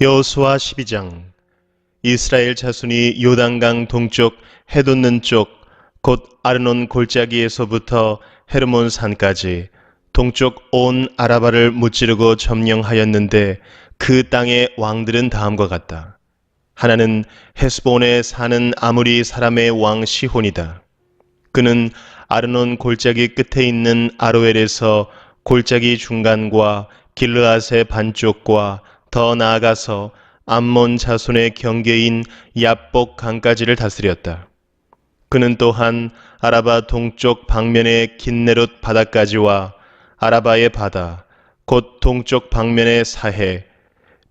여호수아 12장. 이스라엘 자손이 요단강 동쪽 해 돋는 쪽 곧 아르논 골짜기에서부터 헤르몬 산까지 동쪽 온 아라바를 무찌르고 점령하였는데 그 땅의 왕들은 다음과 같다. 하나는 헤스본에 사는 아무리 사람의 왕 시혼이다. 그는 아르논 골짜기 끝에 있는 아로엘에서 골짜기 중간과 길르앗의 반쪽과 더 나아가서 암몬 자손의 경계인 얍복 강까지를 다스렸다. 그는 또한 아라바 동쪽 방면의 긴네롯 바다까지와 아라바의 바다, 곧 동쪽 방면의 사해,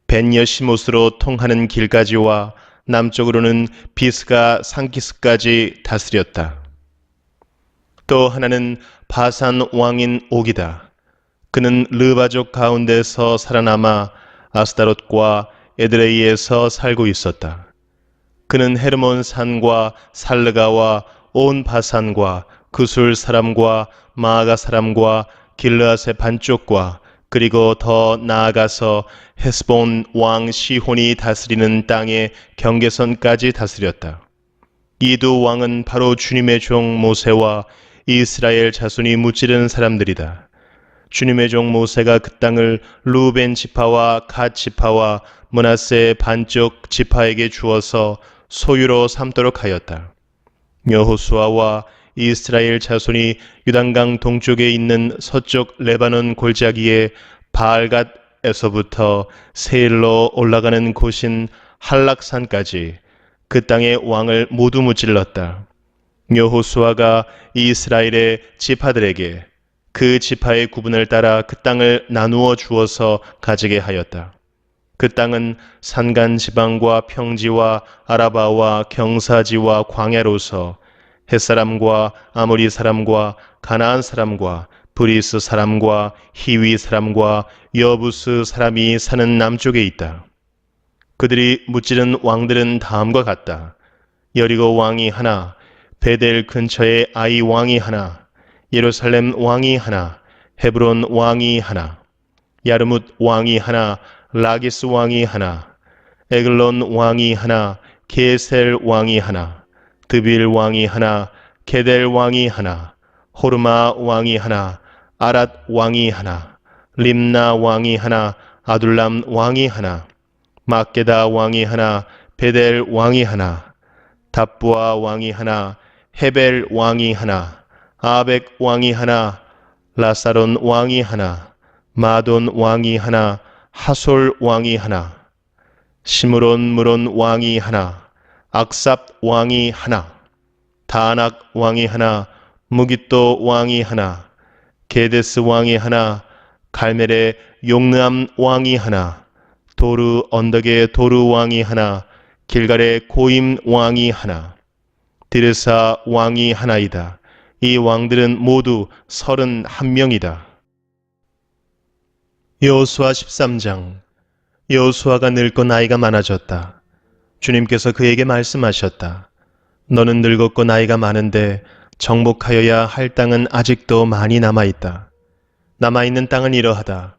벤여시못으로 통하는 길까지와 남쪽으로는 비스가 상키스까지 다스렸다. 또 하나는 바산 왕인 옥이다. 그는 르바족 가운데서 살아남아 아스다롯과 에드레이에서 살고 있었다. 그는 헤르몬 산과 살르가와 온 바산과 그술 사람과 마아가 사람과 길르앗의 반쪽과 그리고 더 나아가서 헤스본 왕 시혼이 다스리는 땅의 경계선까지 다스렸다. 이 두 왕은 바로 주님의 종 모세와 이스라엘 자손이 무찌른 사람들이다. 주님의 종 모세가 그 땅을 루벤 지파와 갓 지파와 므낫세 반쪽 지파에게 주어서 소유로 삼도록 하였다. 여호수아와 이스라엘 자손이 유단강 동쪽에 있는 서쪽 레바논 골짜기의 바알갓에서부터 세일로 올라가는 곳인 한락산까지 그 땅의 왕을 모두 무찔렀다. 여호수아가 이스라엘의 지파들에게 그 지파의 구분을 따라 그 땅을 나누어 주어서 가지게 하였다. 그 땅은 산간 지방과 평지와 아라바와 경사지와 광야로서 햇사람과 아모리 사람과 가나안 사람과 브리스 사람과 히위 사람과 여부스 사람이 사는 남쪽에 있다. 그들이 무찌른 왕들은 다음과 같다. 여리고 왕이 하나, 베델 근처에 아이 왕이 하나, 예루살렘 왕이 하나, 헤브론 왕이 하나, 야르뭇 왕이 하나, 라기스 왕이 하나, 에글론 왕이 하나, 게셀 왕이 하나, 드빌 왕이 하나, 게델 왕이 하나, 호르마 왕이 하나, 아랏 왕이 하나, 림나 왕이 하나, 아둘람 왕이 하나, 막게다 왕이 하나, 베델 왕이 하나, 답부아 왕이 하나, 헤벨 왕이 하나, 아벡 왕이 하나, 라사론 왕이 하나, 마돈 왕이 하나, 하솔 왕이 하나, 시므론 무론 왕이 하나, 악삽 왕이 하나, 다낙 왕이 하나, 무깃도 왕이 하나, 게데스 왕이 하나, 갈멜의 용르암 왕이 하나, 도르 언덕의 도르 왕이 하나, 길갈의 고임 왕이 하나, 디르사 왕이 하나이다. 이 왕들은 모두 31명이다. 여호수아 13장. 여호수아가 늙고 나이가 많아졌다. 주님께서 그에게 말씀하셨다. 너는 늙었고 나이가 많은데 정복하여야 할 땅은 아직도 많이 남아있다. 남아있는 땅은 이러하다.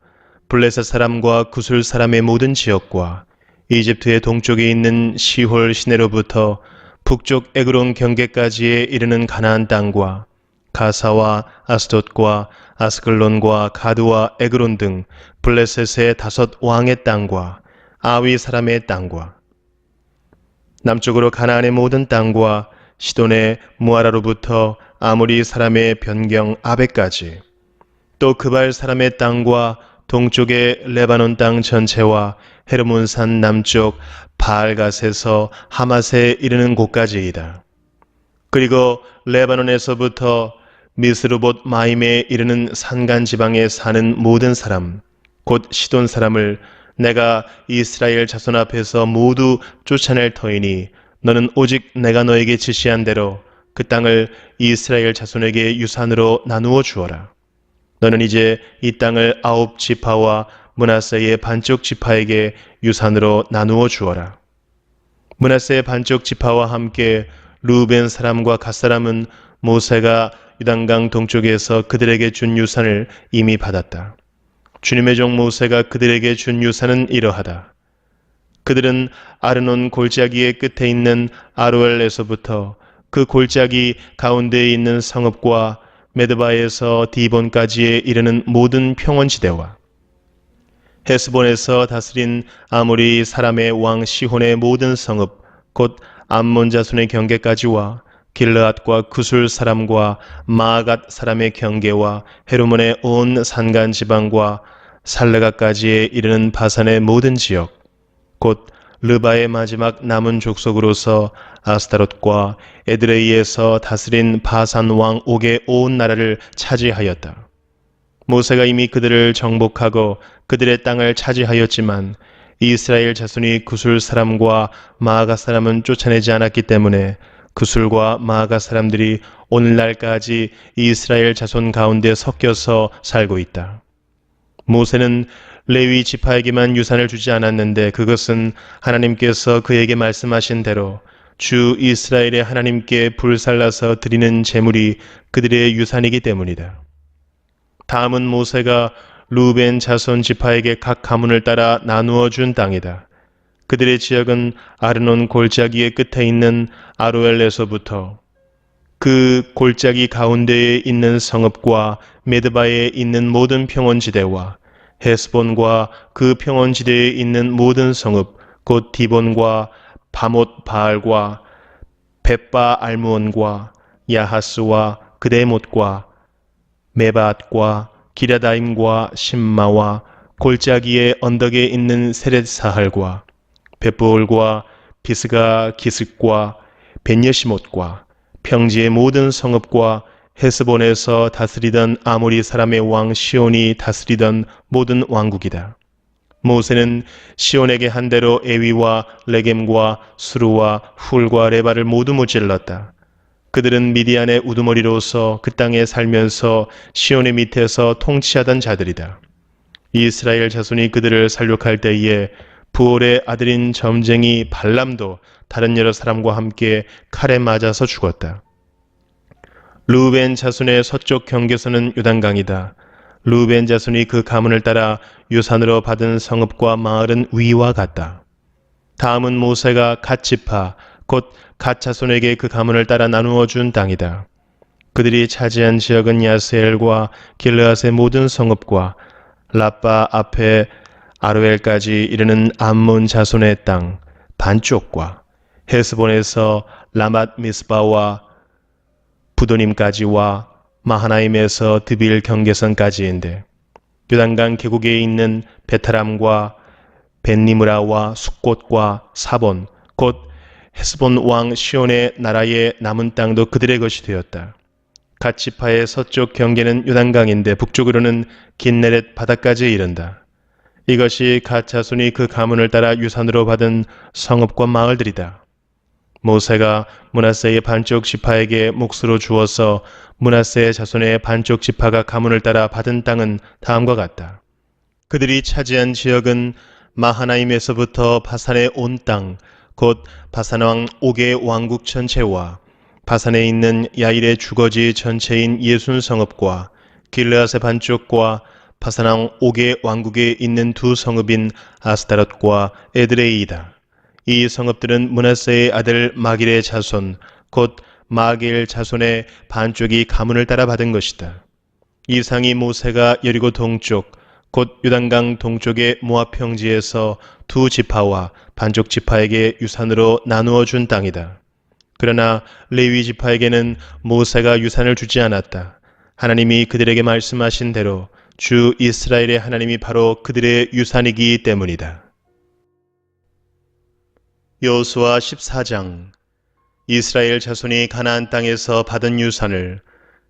블레셋 사람과 구술 사람의 모든 지역과 이집트의 동쪽에 있는 시홀 시내로부터 북쪽 에그론 경계까지에 이르는 가나안 땅과 가사와 아스돗과 아스글론과 가드와 에그론 등 블레셋의 5 왕의 땅과 아위 사람의 땅과 남쪽으로 가나안의 모든 땅과 시돈의 무아라로부터 아모리 사람의 변경 아베까지 또 그발 사람의 땅과 동쪽의 레바논 땅 전체와 헤르몬산 남쪽 바알갓에서 하맛에 이르는 곳까지이다. 그리고 레바논에서부터 미스르봇 마임에 이르는 산간 지방에 사는 모든 사람, 곧 시돈 사람을 내가 이스라엘 자손 앞에서 모두 쫓아낼 터이니 너는 오직 내가 너에게 지시한 대로 그 땅을 이스라엘 자손에게 유산으로 나누어 주어라. 너는 이제 이 땅을 9 지파와 므낫세의 반쪽 지파에게 유산으로 나누어 주어라. 므낫세의 반쪽 지파와 함께 루벤 사람과 갓 사람은 모세가 유단강 동쪽에서 그들에게 준 유산을 이미 받았다. 주님의 종 모세가 그들에게 준 유산은 이러하다. 그들은 아르논 골짜기의 끝에 있는 아로엘에서부터 그 골짜기 가운데에 있는 성읍과 메드바에서 디본까지에 이르는 모든 평원지대와 헤스본에서 다스린 아모리 사람의 왕 시혼의 모든 성읍 곧 암몬 자손의 경계까지와 길르앗과 구술 사람과 마아갓 사람의 경계와 헤르몬의 온 산간 지방과 살레가까지에 이르는 바산의 모든 지역 곧 르바의 마지막 남은 족속으로서 아스타롯과 에드레이에서 다스린 바산 왕 옥의 온 나라를 차지하였다. 모세가 이미 그들을 정복하고 그들의 땅을 차지하였지만 이스라엘 자손이 구술 사람과 마아가 사람은 쫓아내지 않았기 때문에 구술과 마아가 사람들이 오늘날까지 이스라엘 자손 가운데 섞여서 살고 있다. 모세는 레위 지파에게만 유산을 주지 않았는데 그것은 하나님께서 그에게 말씀하신 대로 주 이스라엘의 하나님께 불살라서 드리는 제물이 그들의 유산이기 때문이다. 다음은 모세가 루벤 자손 지파에게 각 가문을 따라 나누어 준 땅이다. 그들의 지역은 아르논 골짜기의 끝에 있는 아로엘에서부터 그 골짜기 가운데에 있는 성읍과 메드바에 있는 모든 평원지대와 헤스본과 그 평원지대에 있는 모든 성읍 곧 디본과 바못 바알과 벳바 알무온과 야하스와 그데못과 메바앗과 기라다임과 심마와 골짜기의 언덕에 있는 세렛사할과 벳부올과 비스가 기슭과 벤여시못과 평지의 모든 성읍과 헤스본에서 다스리던 아모리 사람의 왕 시온이 다스리던 모든 왕국이다. 모세는 시온에게 한 대로 에위와 레겜과 수루와 훌과 레바를 모두 무찔렀다. 그들은 미디안의 우두머리로서 그 땅에 살면서 시온의 밑에서 통치하던 자들이다. 이스라엘 자손이 그들을 살육할 때에 부올의 아들인 점쟁이 발람도 다른 여러 사람과 함께 칼에 맞아서 죽었다. 루벤 자손의 서쪽 경계선은 요단강이다. 루벤 자손이 그 가문을 따라 유산으로 받은 성읍과 마을은 위와 같다. 다음은 모세가 갓 지파 곧 갓 자손에게 그 가문을 따라 나누어 준 땅이다. 그들이 차지한 지역은 야스엘과 길르앗의 모든 성읍과 라빠 앞에 아로엘까지 이르는 암몬 자손의 땅 반쪽과 헤스본에서 라맛 미스바와 부도님까지와 마하나임에서 드빌 경계선까지인데 요단강 계곡에 있는 베타람과 벤니므라와 숫곳과 사본 곧 헤스본 왕 시온의 나라의 남은 땅도 그들의 것이 되었다. 갓 지파의 서쪽 경계는 요단강인데 북쪽으로는 긴네렛 바다까지 이른다. 이것이 갓 자손이 그 가문을 따라 유산으로 받은 성읍과 마을들이다. 모세가 므낫세의 반쪽 지파에게 몫으로 주어서 므낫세 자손의 반쪽 지파가 가문을 따라 받은 땅은 다음과 같다. 그들이 차지한 지역은 마하나임에서부터 바산의 온 땅, 곧 바산왕 옥의 왕국 전체와 바산에 있는 야일의 주거지 전체인 예순 성읍과 길르앗의 반쪽과 바산왕 옥의 왕국에 있는 두 성읍인 아스타롯과 에드레이이다. 이 성읍들은 므낫세의 아들 마길의 자손, 곧 마길 자손의 반쪽이 가문을 따라 받은 것이다. 이상이 모세가 여리고 동쪽, 곧 요단강 동쪽의 모압 평지에서 두 지파와 반쪽 지파에게 유산으로 나누어 준 땅이다. 그러나 레위 지파에게는 모세가 유산을 주지 않았다. 하나님이 그들에게 말씀하신 대로 주 이스라엘의 하나님이 바로 그들의 유산이기 때문이다. 여호수아 14장. 이스라엘 자손이 가나안 땅에서 받은 유산을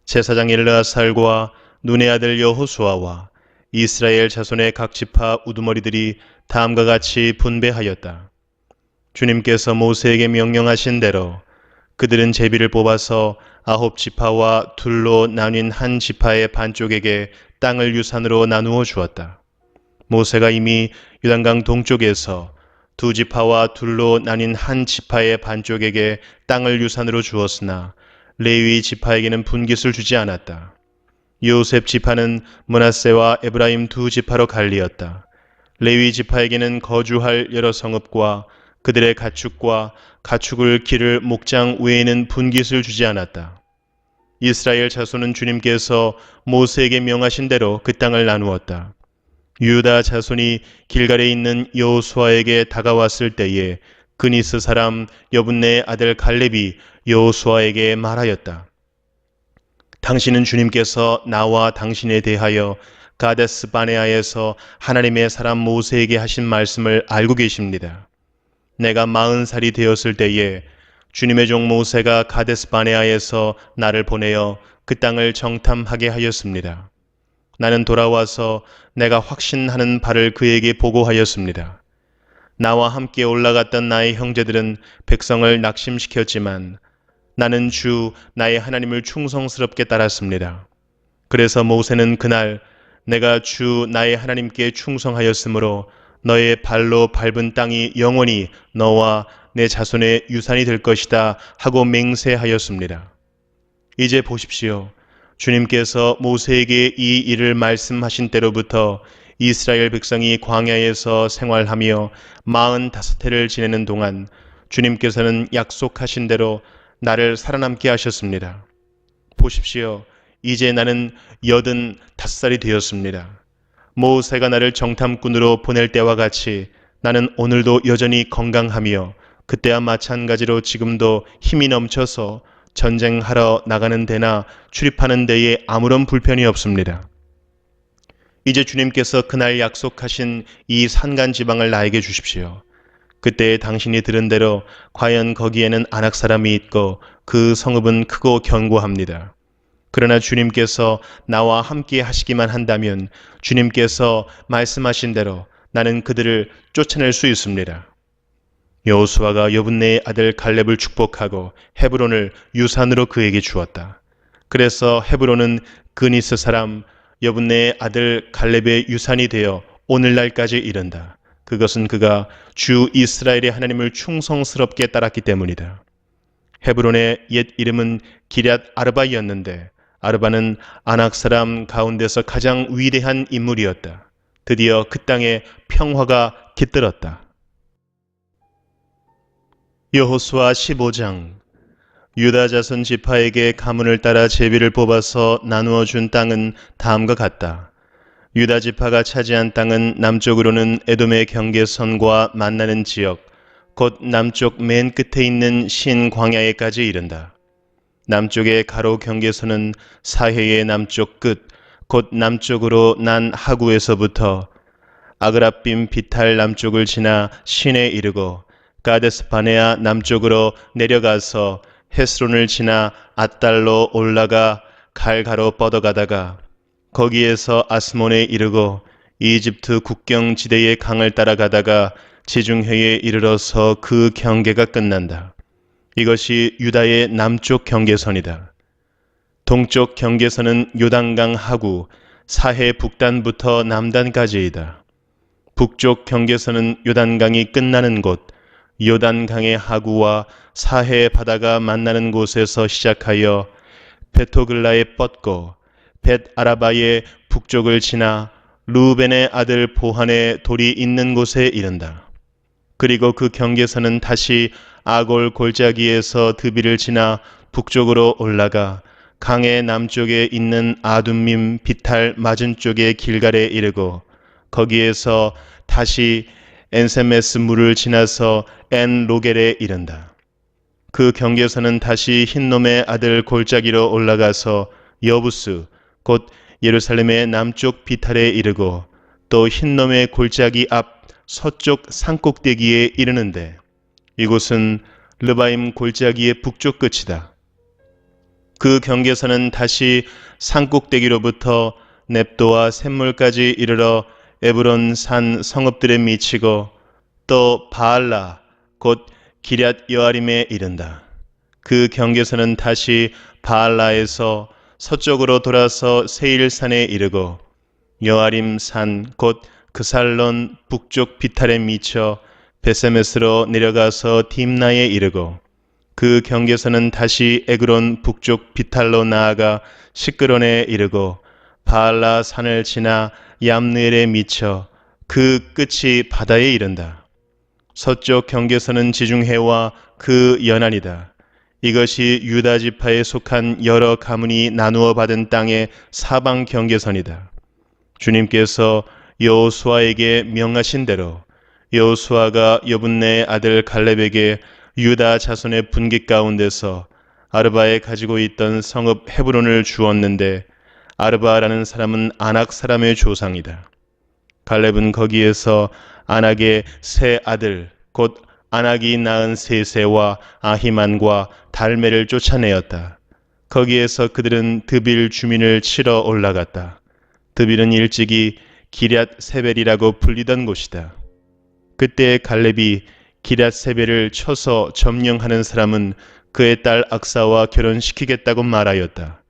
제사장 엘르아살과 눈의 아들 여호수아와 이스라엘 자손의 각 지파 우두머리들이 다음과 같이 분배하였다. 주님께서 모세에게 명령하신 대로 그들은 제비를 뽑아서 9지파와 둘로 나뉜 한 지파의 반쪽에게 땅을 유산으로 나누어 주었다. 모세가 이미 요단강 동쪽에서 두 지파와 둘로 나뉜 한 지파의 반쪽에게 땅을 유산으로 주었으나 레위 지파에게는 분깃을 주지 않았다. 요셉 지파는 므낫세와 에브라임 두 지파로 갈리었다. 레위 지파에게는 거주할 여러 성읍과 그들의 가축과 가축을 기를 목장 외에는 분깃을 주지 않았다. 이스라엘 자손은 주님께서 모세에게 명하신 대로 그 땅을 나누었다. 유다 자손이 길갈에 있는 여호수아에게 다가왔을 때에 그니스 사람 여분네의 아들 갈렙이 여호수아에게 말하였다. 당신은 주님께서 나와 당신에 대하여 가데스 바네아에서 하나님의 사람 모세에게 하신 말씀을 알고 계십니다. 내가 40살이 되었을 때에 주님의 종 모세가 가데스 바네아에서 나를 보내어 그 땅을 정탐하게 하였습니다. 나는 돌아와서 내가 확신하는 바를 그에게 보고하였습니다. 나와 함께 올라갔던 나의 형제들은 백성을 낙심시켰지만 나는 주 나의 하나님을 충성스럽게 따랐습니다. 그래서 모세는 그날 내가 주 나의 하나님께 충성하였으므로 너의 발로 밟은 땅이 영원히 너와 내 자손의 유산이 될 것이다 하고 맹세하였습니다. 이제 보십시오. 주님께서 모세에게 이 일을 말씀하신 때로부터 이스라엘 백성이 광야에서 생활하며 45해를 지내는 동안 주님께서는 약속하신 대로 나를 살아남게 하셨습니다. 보십시오. 이제 나는 85살이 되었습니다. 모세가 나를 정탐꾼으로 보낼 때와 같이 나는 오늘도 여전히 건강하며 그때와 마찬가지로 지금도 힘이 넘쳐서 전쟁하러 나가는 데나 출입하는 데에 아무런 불편이 없습니다. 이제 주님께서 그날 약속하신 이 산간 지방을 나에게 주십시오. 그때 당신이 들은 대로 과연 거기에는 아낙 사람이 있고 그 성읍은 크고 견고합니다. 그러나 주님께서 나와 함께 하시기만 한다면 주님께서 말씀하신 대로 나는 그들을 쫓아낼 수 있습니다. 여호수아가 여분네의 아들 갈렙을 축복하고 헤브론을 유산으로 그에게 주었다. 그래서 헤브론은 그니스 사람 여분네의 아들 갈렙의 유산이 되어 오늘날까지 이른다. 그것은 그가 주 이스라엘의 하나님을 충성스럽게 따랐기 때문이다. 헤브론의 옛 이름은 기럇 아르바이었는데 아르바는 아낙 사람 가운데서 가장 위대한 인물이었다. 드디어 그 땅에 평화가 깃들었다. 여호수아 15장. 유다 자손 지파에게 가문을 따라 제비를 뽑아서 나누어 준 땅은 다음과 같다. 유다 지파가 차지한 땅은 남쪽으로는 에돔의 경계선과 만나는 지역, 곧 남쪽 맨 끝에 있는 신 광야에까지 이른다. 남쪽의 가로 경계선은 사해의 남쪽 끝, 곧 남쪽으로 난 하구에서부터 아그라빔 비탈 남쪽을 지나 신에 이르고 가데스 바네아 남쪽으로 내려가서 헤스론을 지나 앗달로 올라가 갈가로 뻗어가다가 거기에서 아스몬에 이르고 이집트 국경 지대의 강을 따라가다가 지중해에 이르러서 그 경계가 끝난다. 이것이 유다의 남쪽 경계선이다. 동쪽 경계선은 요단강 하구, 사해 북단부터 남단까지이다. 북쪽 경계선은 요단강이 끝나는 곳, 요단강의 하구와 사해 바다가 만나는 곳에서 시작하여 베토글라에 뻗고 벳 아라바의 북쪽을 지나 루벤의 아들 보한의 돌이 있는 곳에 이른다. 그리고 그 경계선은 다시 아골 골짜기에서 드비를 지나 북쪽으로 올라가 강의 남쪽에 있는 아둠밈 비탈 맞은쪽의 길갈에 이르고 거기에서 다시 엔세메스 물을 지나서 엔 로겔에 이른다. 그 경계선은 다시 흰놈의 아들 골짜기로 올라가서 여부스 곧 예루살렘의 남쪽 비탈에 이르고 또 흰놈의 골짜기 앞 서쪽 산꼭대기에 이르는데 이곳은 르바임 골짜기의 북쪽 끝이다. 그 경계선은 다시 산꼭대기로부터 넵도와 샘물까지 이르러 에브론 산 성읍들에 미치고 또 바알라 곧 기럇 여아림에 이른다. 그 경계선은 다시 바알라에서 서쪽으로 돌아서 세일산에 이르고 여아림 산 곧 그살론 북쪽 비탈에 미쳐 베세메스로 내려가서 딥나에 이르고 그 경계선은 다시 에그론 북쪽 비탈로 나아가 시끄론에 이르고 바알라 산을 지나 얌느엘에 미쳐 그 끝이 바다에 이른다. 서쪽 경계선은 지중해와 그 연안이다. 이것이 유다 지파에 속한 여러 가문이 나누어 받은 땅의 사방 경계선이다. 주님께서 여호수아에게 명하신 대로 여호수아가 여분네의 아들 갈렙에게 유다 자손의 분깃 가운데서 아르바에 가지고 있던 성읍 헤브론을 주었는데 아르바라는 사람은 아낙 사람의 조상이다. 갈렙은 거기에서 아낙의 세 아들 곧 아낙이 낳은 세세와 아히만과 달메를 쫓아내었다. 거기에서 그들은 드빌 주민을 치러 올라갔다. 드빌은 일찍이 기럇 세벨이라고 불리던 곳이다. 그때 갈렙이 기럇 세벨을 쳐서 점령하는 사람은 그의 딸 악사와 결혼시키겠다고 말하였다.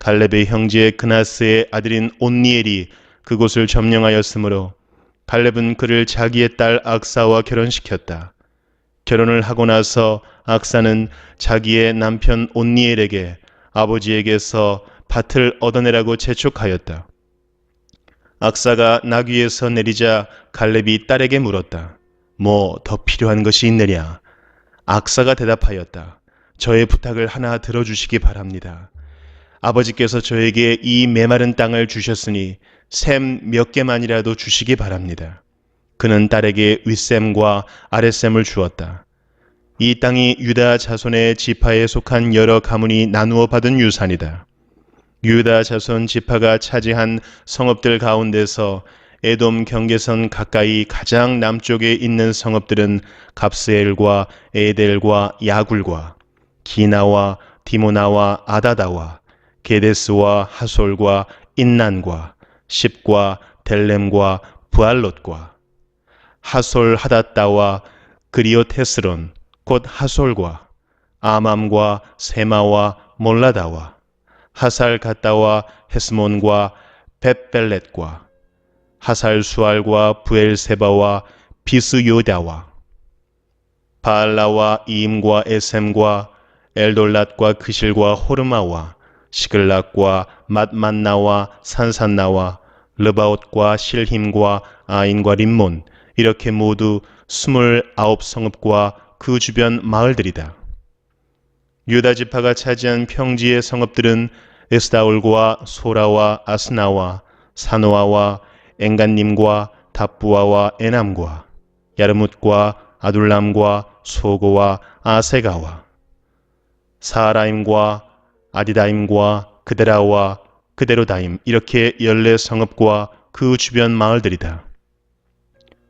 갈렙의 형제 그나스의 아들인 온니엘이 그곳을 점령하였으므로 갈렙은 그를 자기의 딸 악사와 결혼시켰다. 결혼을 하고 나서 악사는 자기의 남편 온니엘에게 아버지에게서 밭을 얻어내라고 재촉하였다. 악사가 나귀에서 내리자 갈렙이 딸에게 물었다. 뭐 더 필요한 것이 있느냐? 악사가 대답하였다. 저의 부탁을 하나 들어주시기 바랍니다. 아버지께서 저에게 이 메마른 땅을 주셨으니 샘 몇 개만이라도 주시기 바랍니다. 그는 딸에게 윗샘과 아랫샘을 주었다. 이 땅이 유다 자손의 지파에 속한 여러 가문이 나누어 받은 유산이다. 유다 자손 지파가 차지한 성읍들 가운데서 에돔 경계선 가까이 가장 남쪽에 있는 성읍들은 갑스엘과 에델과 야굴과 기나와 디모나와 아다다와 게데스와 하솔과 인난과 십과 델렘과 부알롯과 하솔 하닷다와 그리옷 헤스론 곧 하솔과 아맘과 세마와 몰라다와 하살 갔다와 헤스몬과 벳벨렛과 하살 수알과 부엘세바와 비스요다와 바알라와 이임과 에셈과 엘돌랏과 그실과 호르마와 시글락과 맛만나와 산산나와 르바옷과 실힘과 아인과 림몬 이렇게 모두 29성읍과 그 주변 마을들이다. 유다 지파가 차지한 평지의 성읍들은 에스다올과 소라와 아스나와 사노아와 엔간님과 답부아와 에남과 야르뭇과 아둘람과 소고와 아세가와 사라임과 아디다임과 그데라와 그데로다임 이렇게 14성읍과 그 주변 마을들이다.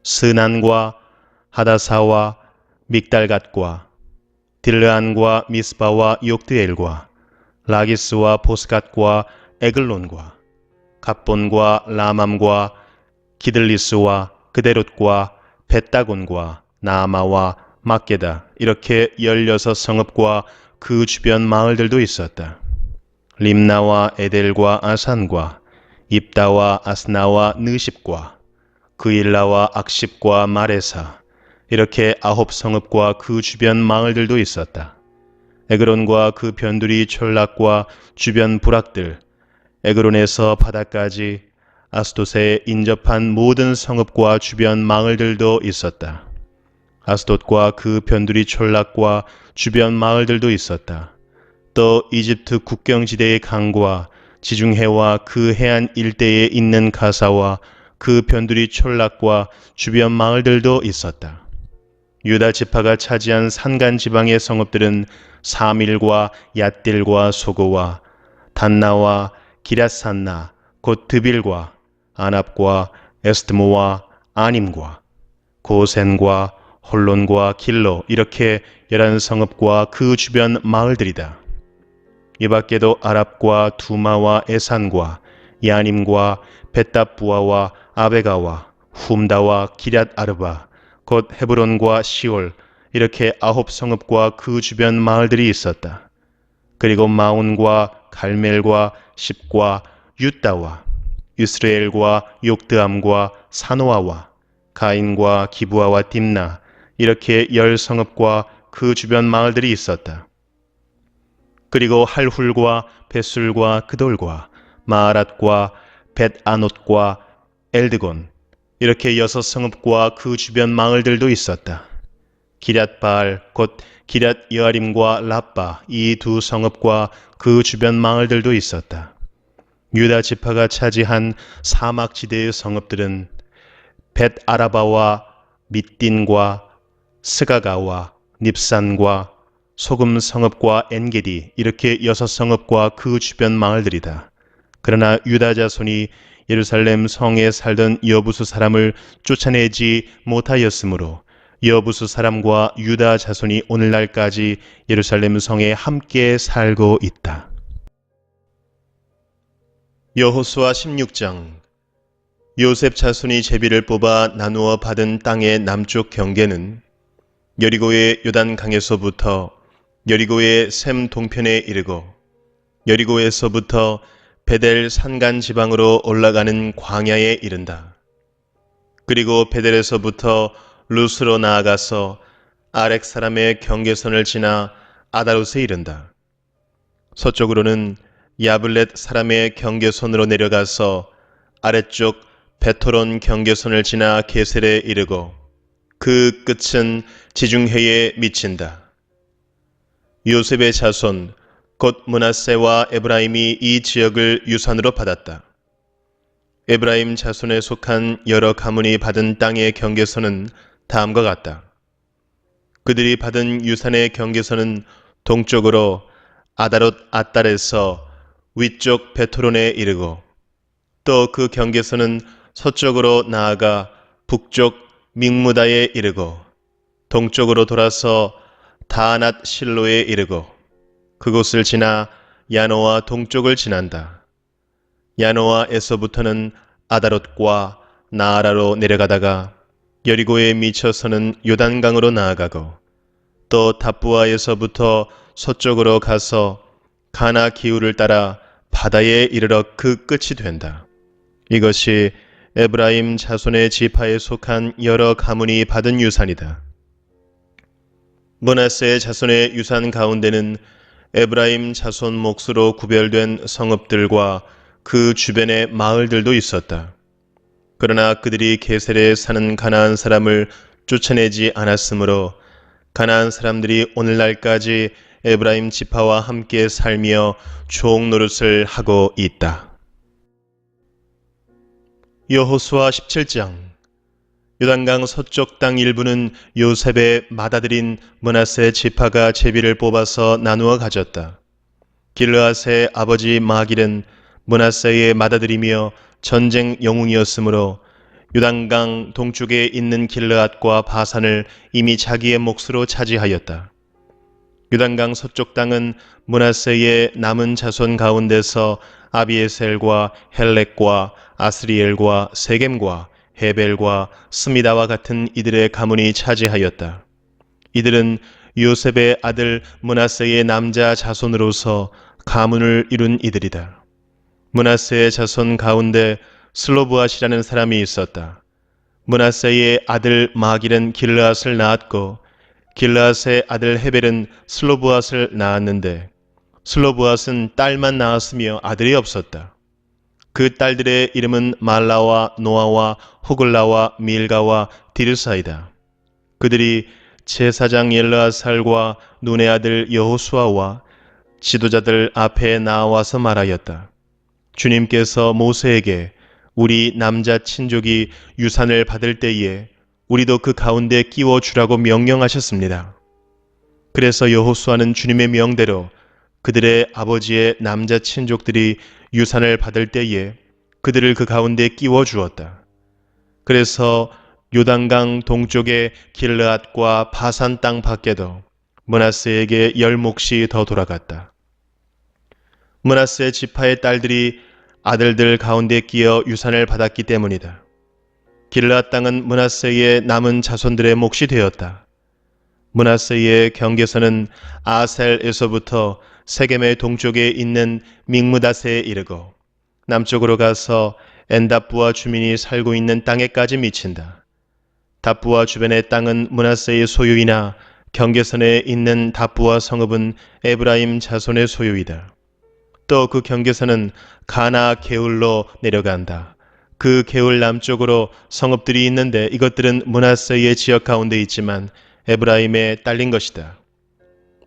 스난과 하다사와 믹달갓과 딜르안과 미스바와 욕드엘과 라기스와 보스갓과 에글론과 갑본과 라맘과 기들리스와 그데롯과 벳다곤과 나아마와 막게다 이렇게 16성읍과 그 주변 마을들도 있었다. 림나와 에델과 아산과 입다와 아스나와 느십과 그일라와 악십과 마레사 이렇게 9성읍과 그 주변 마을들도 있었다. 에그론과 그 변두리 촌락과 주변 부락들 에그론에서 바다까지 아스돗에 인접한 모든 성읍과 주변 마을들도 있었다. 아스돗과 그 변두리 촌락과 주변 마을들도 있었다. 또 이집트 국경지대의 강과 지중해와 그 해안 일대에 있는 가사와 그 변두리 촌락과 주변 마을들도 있었다. 유다 지파가 차지한 산간 지방의 성읍들은 사밀과 얏딜과 소고와 단나와 기럇산나 곧 드빌과 아납과 에스드모와 아님과 고센과 홀론과 길로 이렇게 11성읍과 그 주변 마을들이다. 이 밖에도 아랍과 두마와 에산과 야님과 벳답부아와 아베가와 훔다와 기럇 아르바 곧 헤브론과 시올 이렇게 9성읍과 그 주변 마을들이 있었다. 그리고 마온과 갈멜과 십과 유다와 이스라엘과 욕드암과 사노아와 가인과 기부아와 딥나 이렇게 10성읍과 그 주변 마을들이 있었다. 그리고 할훌과 벳술과 그돌과 마아랏과 벳아논과 엘드곤 이렇게 6성읍과 그 주변 마을들도 있었다. 기럇바알 곧 기럇 여아림과 라빠 이 두 성읍과 그 주변 마을들도 있었다. 유다 지파가 차지한 사막 지대의 성읍들은 벳 아라바와 밑딘과 스가가와 닙산과 소금 성읍과 엔게디 이렇게 6성읍과 그 주변 마을들이다. 그러나 유다 자손이 예루살렘 성에 살던 여부수 사람을 쫓아내지 못하였으므로 여부수 사람과 유다 자손이 오늘날까지 예루살렘 성에 함께 살고 있다. 여호수아 16장. 요셉 자손이 제비를 뽑아 나누어 받은 땅의 남쪽 경계는 여리고의 요단강에서부터 여리고의 샘 동편에 이르고 여리고에서부터 베델 산간 지방으로 올라가는 광야에 이른다. 그리고 베델에서부터 루스로 나아가서 아렉 사람의 경계선을 지나 아다롯에 이른다. 서쪽으로는 야블렛 사람의 경계선으로 내려가서 아래쪽 베토론 경계선을 지나 게셀에 이르고 그 끝은 지중해에 미친다. 요셉의 자손 곧 므낫세와 에브라임이 이 지역을 유산으로 받았다. 에브라임 자손에 속한 여러 가문이 받은 땅의 경계선은 다음과 같다. 그들이 받은 유산의 경계선은 동쪽으로 아다롯 앗달에서 위쪽 베토론에 이르고 또 그 경계선은 서쪽으로 나아가 북쪽 믹무다에 이르고 동쪽으로 돌아서 다낫 실로에 이르고 그곳을 지나 야노아 동쪽을 지난다. 야노아에서부터는 아다롯과 나아라로 내려가다가 여리고에 미쳐서는 요단강으로 나아가고 또 답부아에서부터 서쪽으로 가서 가나 기후를 따라 바다에 이르러 그 끝이 된다. 이것이 에브라임 자손의 지파에 속한 여러 가문이 받은 유산이다. 므낫세의 자손의 유산 가운데는 에브라임 자손 몫으로 구별된 성읍들과 그 주변의 마을들도 있었다. 그러나 그들이 게셀에 사는 가나안 사람을 쫓아내지 않았으므로 가나안 사람들이 오늘날까지 에브라임 지파와 함께 살며 종 노릇을 하고 있다. 여호수아 17장. 요단강 서쪽 땅 일부는 요셉의 맏아들인 므낫세 지파가 제비를 뽑아서 나누어 가졌다. 길르앗의 아버지 마길은 므낫세의 맏아들이며 전쟁 영웅이었으므로 요단강 동쪽에 있는 길르앗과 바산을 이미 자기의 몫으로 차지하였다. 요단강 서쪽 땅은 므낫세의 남은 자손 가운데서 아비에셀과 헬렉과 아스리엘과 세겜과 헤벨과 스미다와 같은 이들의 가문이 차지하였다. 이들은 요셉의 아들 므낫세의 남자 자손으로서 가문을 이룬 이들이다. 므낫세의 자손 가운데 슬로브앗이라는 사람이 있었다. 므낫세의 아들 마길은 길르앗을 낳았고 길르앗의 아들 헤벨은 슬로브앗을 낳았는데 슬로브앗은 딸만 낳았으며 아들이 없었다. 그 딸들의 이름은 말라와 노아와 호글라와 밀가와 디르사이다. 그들이 제사장 엘르아살과 눈의 아들 여호수아와 지도자들 앞에 나와서 말하였다. 주님께서 모세에게 우리 남자 친족이 유산을 받을 때에 우리도 그 가운데 끼워 주라고 명령하셨습니다. 그래서 여호수아는 주님의 명대로 그들의 아버지의 남자 친족들이 유산을 받을 때에 그들을 그 가운데 끼워 주었다. 그래서 요단강 동쪽의 길르앗과 바산 땅 밖에도 므낫세에게 10몫이 더 돌아갔다. 므낫세 지파의 딸들이 아들들 가운데 끼어 유산을 받았기 때문이다. 길르앗 땅은 므낫세의 남은 자손들의 몫이 되었다. 므낫세의 경계선은 아셀에서부터 세겜의 동쪽에 있는 믹무닷에 이르고 남쪽으로 가서 엔답부아 주민이 살고 있는 땅에까지 미친다. 답부아 주변의 땅은 므낫세의 소유이나 경계선에 있는 답부아 성읍은 에브라임 자손의 소유이다. 또 그 경계선은 가나 게울로 내려간다. 그 개울 남쪽으로 성읍들이 있는데 이것들은 므낫세의 지역 가운데 있지만 에브라임에 딸린 것이다.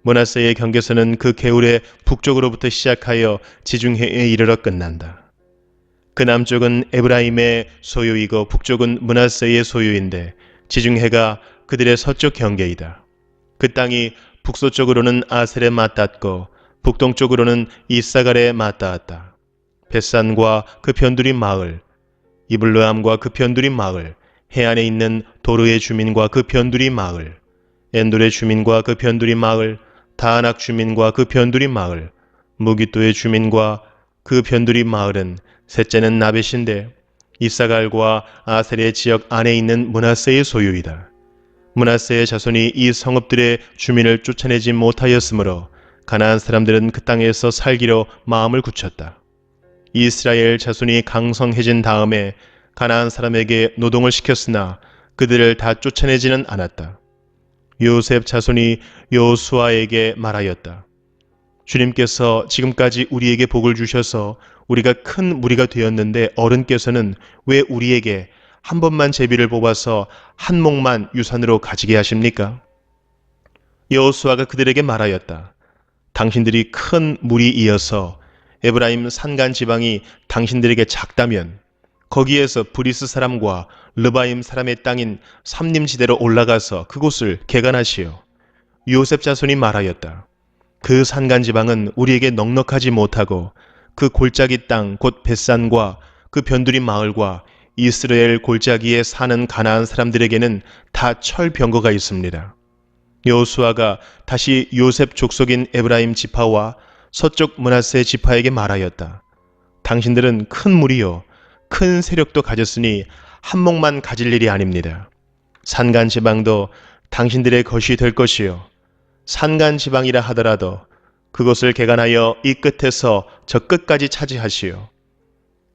므낫세의 경계선은 그 개울의 북쪽으로부터 시작하여 지중해에 이르러 끝난다. 그 남쪽은 에브라임의 소유이고 북쪽은 므낫세의 소유인데 지중해가 그들의 서쪽 경계이다. 그 땅이 북서쪽으로는 아셀에 맞닿고 북동쪽으로는 이사갈에 맞닿았다. 벳산과 그 변두리 마을, 이블르함과 그 변두리 마을, 해안에 있는 도르의 주민과 그 변두리 마을, 엔돌의 주민과 그 변두리 마을, 다아낙 주민과 그 변두리 마을, 무기또의 주민과 그 변두리 마을은 셋째는 나벳인데 이사갈과 아셀의 지역 안에 있는 므낫세의 소유이다. 므낫세의 자손이 이 성읍들의 주민을 쫓아내지 못하였으므로 가나안 사람들은 그 땅에서 살기로 마음을 굳혔다. 이스라엘 자손이 강성해진 다음에 가나안 사람에게 노동을 시켰으나 그들을 다 쫓아내지는 않았다. 요셉 자손이 여호수아에게 말하였다. 주님께서 지금까지 우리에게 복을 주셔서 우리가 큰 무리가 되었는데 어른께서는 왜 우리에게 한 번만 제비를 뽑아서 한 몫만 유산으로 가지게 하십니까? 여호수아가 그들에게 말하였다. 당신들이 큰 무리이어서 에브라임 산간 지방이 당신들에게 작다면 거기에서 브리스 사람과 르바임 사람의 땅인 삼림지대로 올라가서 그곳을 개간하시오. 요셉 자손이 말하였다. 그 산간 지방은 우리에게 넉넉하지 못하고 그 골짜기 땅 곧 벳산과 그 변두리 마을과 이스라엘 골짜기에 사는 가나안 사람들에게는 다 철병거가 있습니다. 여호수아가 다시 요셉 족속인 에브라임 지파와 서쪽 므낫세 지파에게 말하였다. 당신들은 큰 무리요 큰 세력도 가졌으니 한 몫만 가질 일이 아닙니다. 산간 지방도 당신들의 것이 될 것이요 산간 지방이라 하더라도 그것을 개간하여 이 끝에서 저 끝까지 차지하시오.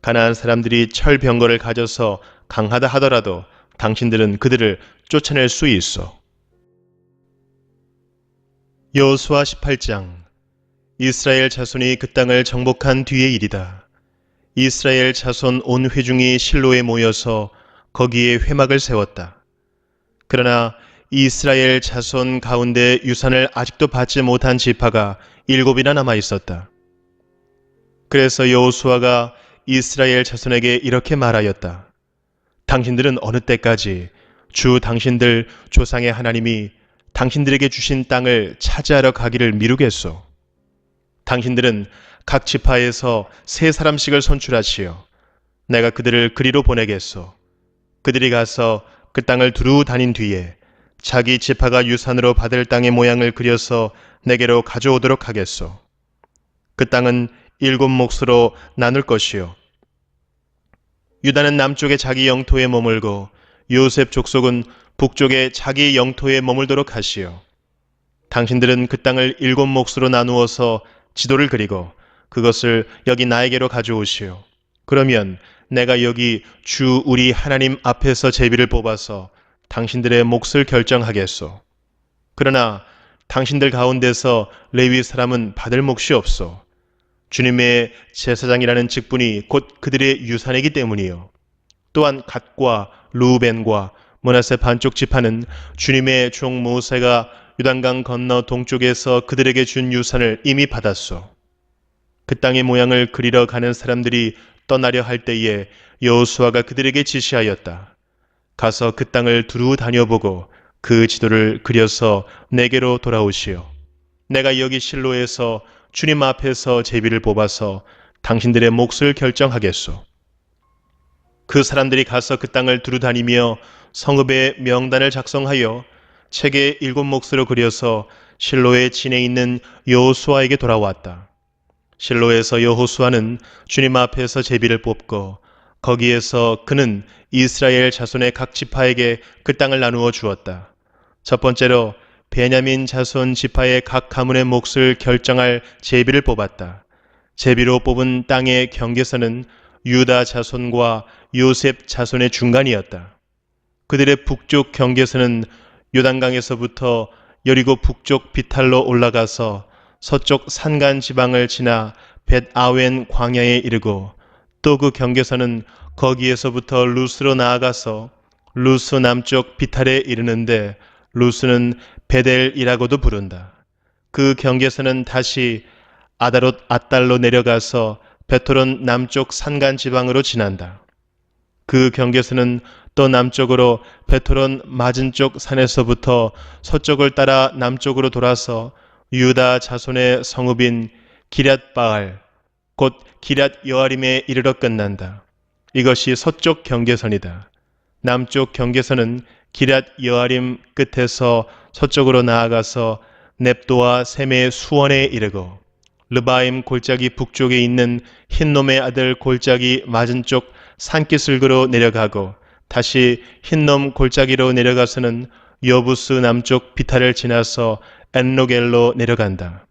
가나안 사람들이 철병거를 가져서 강하다 하더라도 당신들은 그들을 쫓아낼 수 있어. 여호수아 18장. 이스라엘 자손이 그 땅을 정복한 뒤의 일이다. 이스라엘 자손 온 회중이 실로에 모여서 거기에 회막을 세웠다. 그러나 이스라엘 자손 가운데 유산을 아직도 받지 못한 지파가 7이나 남아 있었다. 그래서 여호수아가 이스라엘 자손에게 이렇게 말하였다. 당신들은 어느 때까지 주 당신들 조상의 하나님이 당신들에게 주신 땅을 차지하러 가기를 미루겠소? 당신들은 각 지파에서 3사람씩을 선출하시어 내가 그들을 그리로 보내겠소. 그들이 가서 그 땅을 두루 다닌 뒤에 자기 지파가 유산으로 받을 땅의 모양을 그려서 내게로 가져오도록 하겠소. 그 땅은 7몫으로 나눌 것이요 유다는 남쪽에 자기 영토에 머물고 요셉 족속은 북쪽에 자기 영토에 머물도록 하시오. 당신들은 그 땅을 7몫으로 나누어서 지도를 그리고 그것을 여기 나에게로 가져오시오. 그러면 내가 여기 주 우리 하나님 앞에서 제비를 뽑아서 당신들의 몫을 결정하겠소. 그러나 당신들 가운데서 레위 사람은 받을 몫이 없소. 주님의 제사장이라는 직분이 곧 그들의 유산이기 때문이요. 또한 갓과 루벤과 므낫세 반쪽 지파는 주님의 종 모세가 요단강 건너 동쪽에서 그들에게 준 유산을 이미 받았소. 그 땅의 모양을 그리러 가는 사람들이 떠나려 할 때에 여호수아가 그들에게 지시하였다. 가서 그 땅을 두루 다녀보고 그 지도를 그려서 내게로 돌아오시오. 내가 여기 실로에서 주님 앞에서 제비를 뽑아서 당신들의 몫을 결정하겠소. 그 사람들이 가서 그 땅을 두루 다니며 성읍의 명단을 작성하여 책에 7몫으로 그려서 실로의 진에 있는 여호수아에게 돌아왔다. 실로에서 여호수아는 주님 앞에서 제비를 뽑고 거기에서 그는 이스라엘 자손의 각 지파에게 그 땅을 나누어 주었다. 첫 번째로 베냐민 자손 지파의 각 가문의 몫을 결정할 제비를 뽑았다. 제비로 뽑은 땅의 경계선은 유다 자손과 요셉 자손의 중간이었다. 그들의 북쪽 경계선은 요단강에서부터 여리고 북쪽 비탈로 올라가서 서쪽 산간 지방을 지나 벳아웬 광야에 이르고 또 그 경계선은 거기에서부터 루스로 나아가서 루스 남쪽 비탈에 이르는데 루스는 베델이라고도 부른다. 그 경계선은 다시 아다롯 앗달로 내려가서 베토론 남쪽 산간 지방으로 지난다. 그 경계선은 또 남쪽으로 베토론 맞은쪽 산에서부터 서쪽을 따라 남쪽으로 돌아서 유다 자손의 성읍인 기럇바알 곧 기럇 여아림에 이르러 끝난다. 이것이 서쪽 경계선이다. 남쪽 경계선은 기럇 여아림 끝에서 서쪽으로 나아가서 넵도와 셈의 수원에 이르고 르바임 골짜기 북쪽에 있는 흰놈의 아들 골짜기 맞은쪽 산기슭으로 내려가고 다시 흰놈 골짜기로 내려가서는 여부스 남쪽 비탈을 지나서 엔로겔로 내려간다.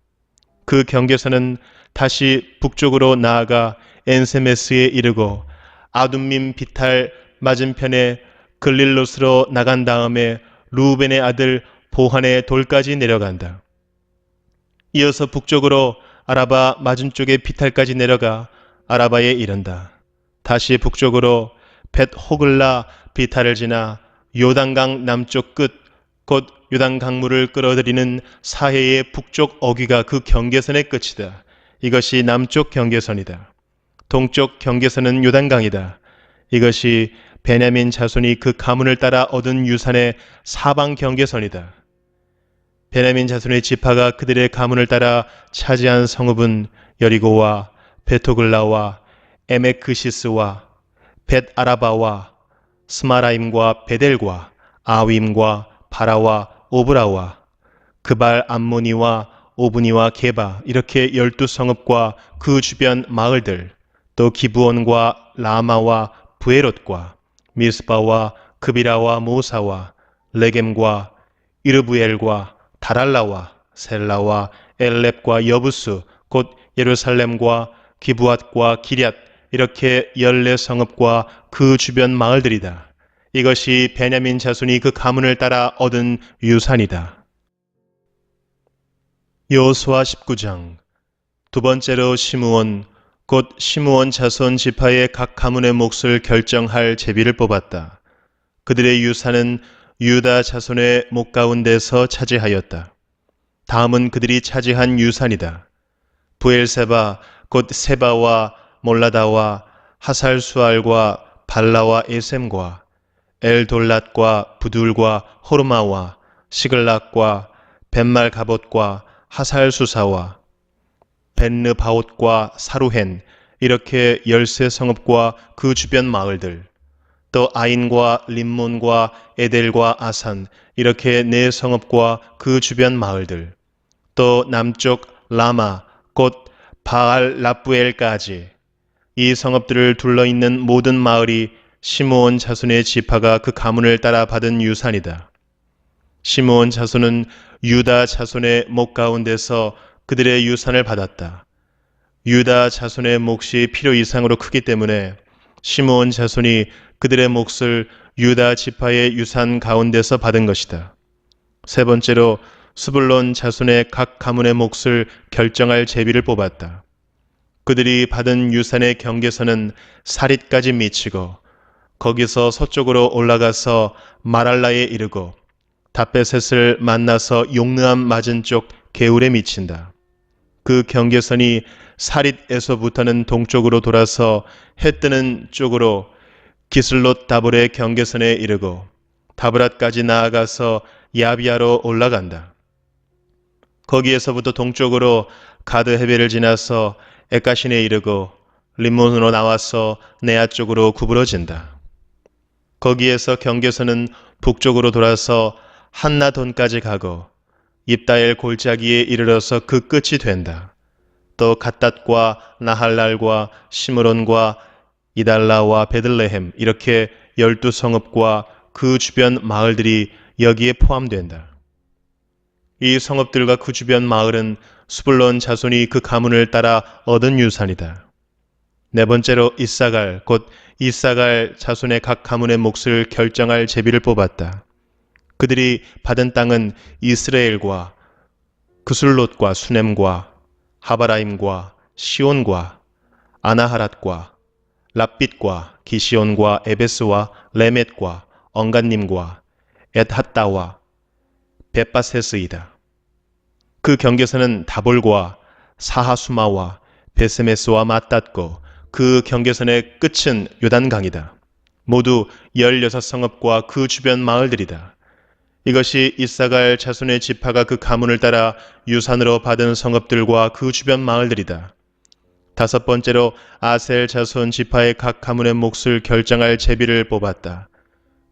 그 경계선은 다시 북쪽으로 나아가 엔세메스에 이르고 아둠밈 비탈 맞은편에 글릴롯으로 나간 다음에 루벤의 아들 보한의 돌까지 내려간다. 이어서 북쪽으로 아라바 맞은쪽의 비탈까지 내려가 아라바에 이른다. 다시 북쪽으로 벳 호글라 비탈을 지나 요단강 남쪽 끝 곧 요단강물을 끌어들이는 사해의 북쪽 어귀가 그 경계선의 끝이다. 이것이 남쪽 경계선이다. 동쪽 경계선은 요단강이다. 이것이 베냐민 자손이 그 가문을 따라 얻은 유산의 사방 경계선이다. 베냐민 자손의 지파가 그들의 가문을 따라 차지한 성읍은 여리고와 베토글라와 에메크시스와 벳아라바와 스마라임과 베델과 아윈과 바라와 오브라와 그발 암모니와 오브니와 게바 이렇게 12성읍과 그 주변 마을들 또 기브온과 라마와 부에롯과 미스바와 그비라와 모사와 레겜과 이르부엘과 다랄라와 셀라와 엘렙과 여부스 곧 예루살렘과 기브앗과 기럇 이렇게 14성읍과 그 주변 마을들이다. 이것이 베냐민 자손이 그 가문을 따라 얻은 유산이다. 여호수아 19장. 두 번째로 시므온 곧 시므온 자손 지파의 각 가문의 몫을 결정할 제비를 뽑았다. 그들의 유산은 유다 자손의 목 가운데서 차지하였다. 다음은 그들이 차지한 유산이다. 부엘세바 곧 세바와 몰라다와 하살수알과 발라와 에셈과 엘돌랏과 부둘과 호르마와 시글락과 벤말가봇과 하살수사와 벤느바옷과 사루헨 이렇게 13성읍과 그 주변 마을들 또 아인과 림몬과 에델과 아산 이렇게 4성읍과 그 주변 마을들 또 남쪽 라마 곧 바알 라프엘까지 이 성읍들을 둘러있는 모든 마을이 시므온 자손의 지파가 그 가문을 따라 받은 유산이다. 시므온 자손은 유다 자손의 목 가운데서 그들의 유산을 받았다. 유다 자손의 몫이 필요 이상으로 크기 때문에 시므온 자손이 그들의 몫을 유다 지파의 유산 가운데서 받은 것이다. 세 번째로 스불론 자손의 각 가문의 몫을 결정할 제비를 뽑았다. 그들이 받은 유산의 경계선은 사릿까지 미치고 거기서 서쪽으로 올라가서 마랄라에 이르고 다베셋을 만나서 용르암 맞은쪽 게울에 미친다. 그 경계선이 사릿에서부터는 동쪽으로 돌아서 해 뜨는 쪽으로 기슬롯 다볼의 경계선에 이르고 다브랏까지 나아가서 야비아로 올라간다. 거기에서부터 동쪽으로 가드 헤벨을 지나서 에까신에 이르고 림몬으로 나와서 네아 쪽으로 구부러진다. 거기에서 경계선은 북쪽으로 돌아서 한나돈까지 가고 입다엘 골짜기에 이르러서 그 끝이 된다. 또 갓닷과 나할랄과 시므론과 이달라와 베들레헴 이렇게 12성읍과 그 주변 마을들이 여기에 포함된다. 이 성읍들과 그 주변 마을은 스불론 자손이 그 가문을 따라 얻은 유산이다. 네 번째로 이사갈 곧 이사갈 자손의 각 가문의 몫을 결정할 제비를 뽑았다. 그들이 받은 땅은 이스라엘과 그술롯과 수넴과 하바라임과 시온과 아나하랏과 랍빗과 기시온과 에베스와 레멧과 언간님과 엣핫다와 벳바세스이다. 그 경계선은 다볼과 사하수마와 베세메스와 맞닿고 그 경계선의 끝은 요단강이다. 모두 16성읍과 그 주변 마을들이다. 이것이 이사갈 자손의 지파가 그 가문을 따라 유산으로 받은 성읍들과 그 주변 마을들이다. 다섯 번째로 아셀 자손 지파의 각 가문의 몫을 결정할 제비를 뽑았다.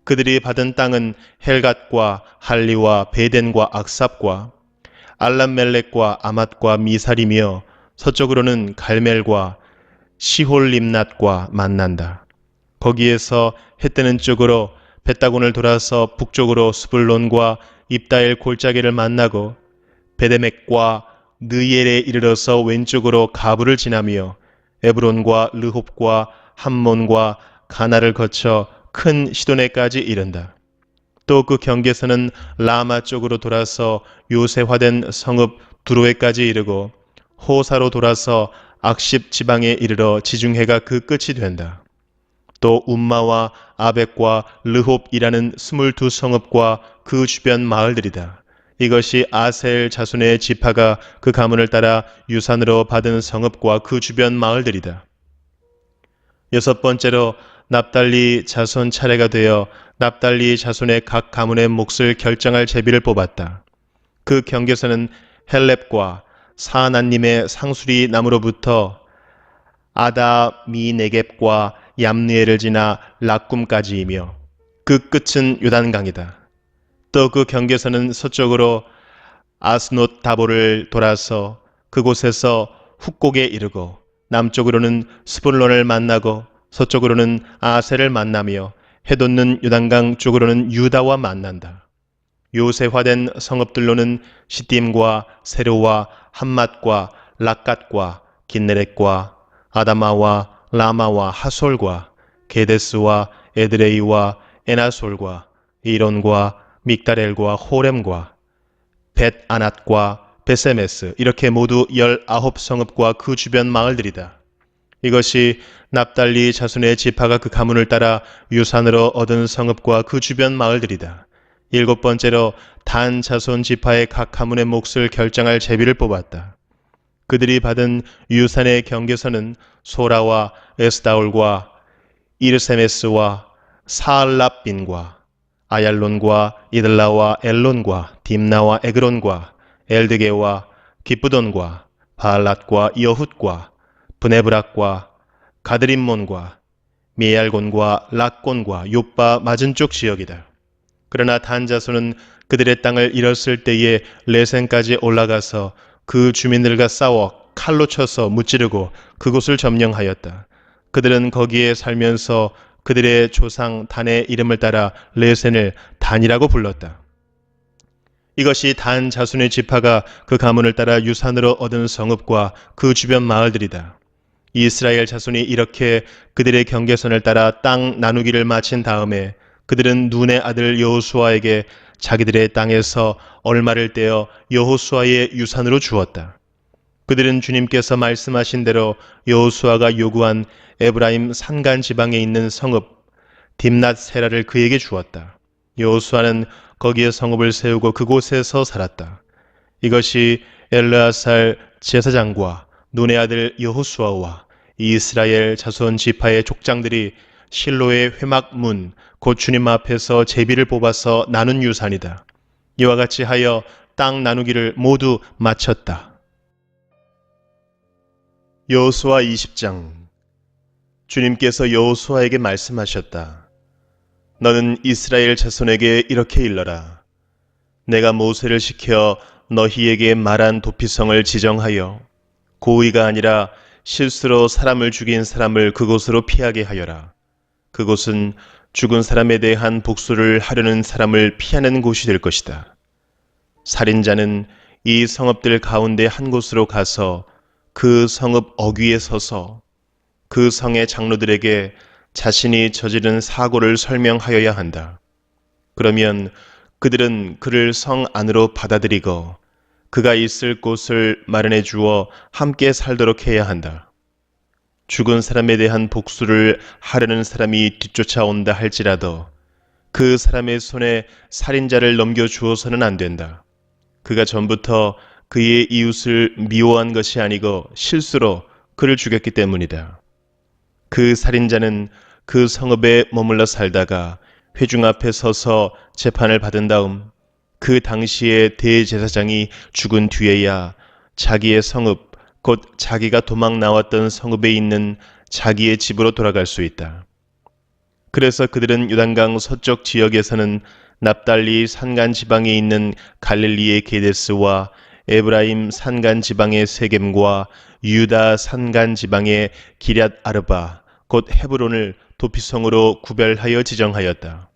그들이 받은 땅은 헬갓과 할리와 베덴과 악삽과 알람멜렉과 아맛과 미살이며 서쪽으로는 갈멜과 시홀림낫과 만난다. 거기에서 해 뜨는 쪽으로 벳다곤을 돌아서 북쪽으로 스불론과 입다엘 골짜기를 만나고 베데멕과 느엘에 이르러서 왼쪽으로 가브를 지나며 에브론과 르홉과 함몬과 가나를 거쳐 큰 시도네까지 이른다. 또 그 경계선은 라마 쪽으로 돌아서 요새화된 성읍 두로에까지 이르고 호사로 돌아서 악십 지방에 이르러 지중해가 그 끝이 된다. 또 움마와 아벡과 르홉이라는 22성읍과 그 주변 마을들이다. 이것이 아셀 자손의 지파가 그 가문을 따라 유산으로 받은 성읍과 그 주변 마을들이다. 여섯 번째로 납달리 자손 차례가 되어 납달리 자손의 각 가문의 몫을 결정할 제비를 뽑았다. 그 경계선은 헬렙과 사하나님의 상수리 나무로부터 아다미네겝과 얌느에를 지나 락꿈까지이며 그 끝은 요단강이다. 또 그 경계선은 서쪽으로 아스노 다보를 돌아서 그곳에서 훅곡에 이르고 남쪽으로는 스불론을 만나고 서쪽으로는 아셀을 만나며 해돋는 요단강 쪽으로는 유다와 만난다. 요새화된 성읍들로는 시딤과 세로와 함맛과 락갓과 긴네렛과 아다마와 라마와 하솔과 게데스와 에드레이와 에나솔과 이론과 믹다렐과 호렘과 벳아낫과 베세메스 이렇게 모두 19성읍과 그 주변 마을들이다. 이것이 납달리 자손의 지파가 그 가문을 따라 유산으로 얻은 성읍과 그 주변 마을들이다. 일곱 번째로 단 자손 지파의 각 가문의 몫을 결정할 제비를 뽑았다. 그들이 받은 유산의 경계선은 소라와 에스다올과 이르세메스와 사알랍빈과 아얄론과 이들라와 엘론과 딥나와 에그론과 엘드게와 기쁘돈과 바알랏과 여훗과 브네브락과 가드림몬과 메알곤과 락곤과 요빠 맞은 쪽 지역이다. 그러나 단 자손은 그들의 땅을 잃었을 때에 레센까지 올라가서 그 주민들과 싸워 칼로 쳐서 무찌르고 그곳을 점령하였다. 그들은 거기에 살면서 그들의 조상 단의 이름을 따라 레센을 단이라고 불렀다. 이것이 단 자손의 지파가 그 가문을 따라 유산으로 얻은 성읍과 그 주변 마을들이다. 이스라엘 자손이 이렇게 그들의 경계선을 따라 땅 나누기를 마친 다음에 그들은 눈의 아들 여호수아에게 자기들의 땅에서 얼마를 떼어 여호수아의 유산으로 주었다. 그들은 주님께서 말씀하신 대로 여호수아가 요구한 에브라임 산간 지방에 있는 성읍 딥낫 세라를 그에게 주었다. 여호수아는 거기에 성읍을 세우고 그곳에서 살았다. 이것이 엘르아살 제사장과 눈의 아들 여호수아와 이스라엘 자손 지파의 족장들이 실로의 회막문 곧 주님 앞에서 제비를 뽑아서 나눈 유산이다. 이와 같이 하여 땅 나누기를 모두 마쳤다. 여호수아 20장. 주님께서 여호수아에게 말씀하셨다. 너는 이스라엘 자손에게 이렇게 일러라. 내가 모세를 시켜 너희에게 말한 도피성을 지정하여 고의가 아니라 실수로 사람을 죽인 사람을 그곳으로 피하게 하여라. 그곳은 죽은 사람에 대한 복수를 하려는 사람을 피하는 곳이 될 것이다. 살인자는 이 성읍들 가운데 한 곳으로 가서 그 성읍 어귀에 서서 그 성의 장로들에게 자신이 저지른 사고를 설명하여야 한다. 그러면 그들은 그를 성 안으로 받아들이고 그가 있을 곳을 마련해 주어 함께 살도록 해야 한다. 죽은 사람에 대한 복수를 하려는 사람이 뒤쫓아온다 할지라도 그 사람의 손에 살인자를 넘겨주어서는 안 된다. 그가 전부터 그의 이웃을 미워한 것이 아니고 실수로 그를 죽였기 때문이다. 그 살인자는 그 성읍에 머물러 살다가 회중 앞에 서서 재판을 받은 다음 그 당시의 대제사장이 죽은 뒤에야 자기의 성읍, 곧 자기가 도망 나왔던 성읍에 있는 자기의 집으로 돌아갈 수 있다. 그래서 그들은 요단강 서쪽 지역에서는 납달리 산간 지방에 있는 갈릴리의 게데스와 에브라임 산간 지방의 세겜과 유다 산간 지방의 기럇 아르바 곧 헤브론을 도피성으로 구별하여 지정하였다.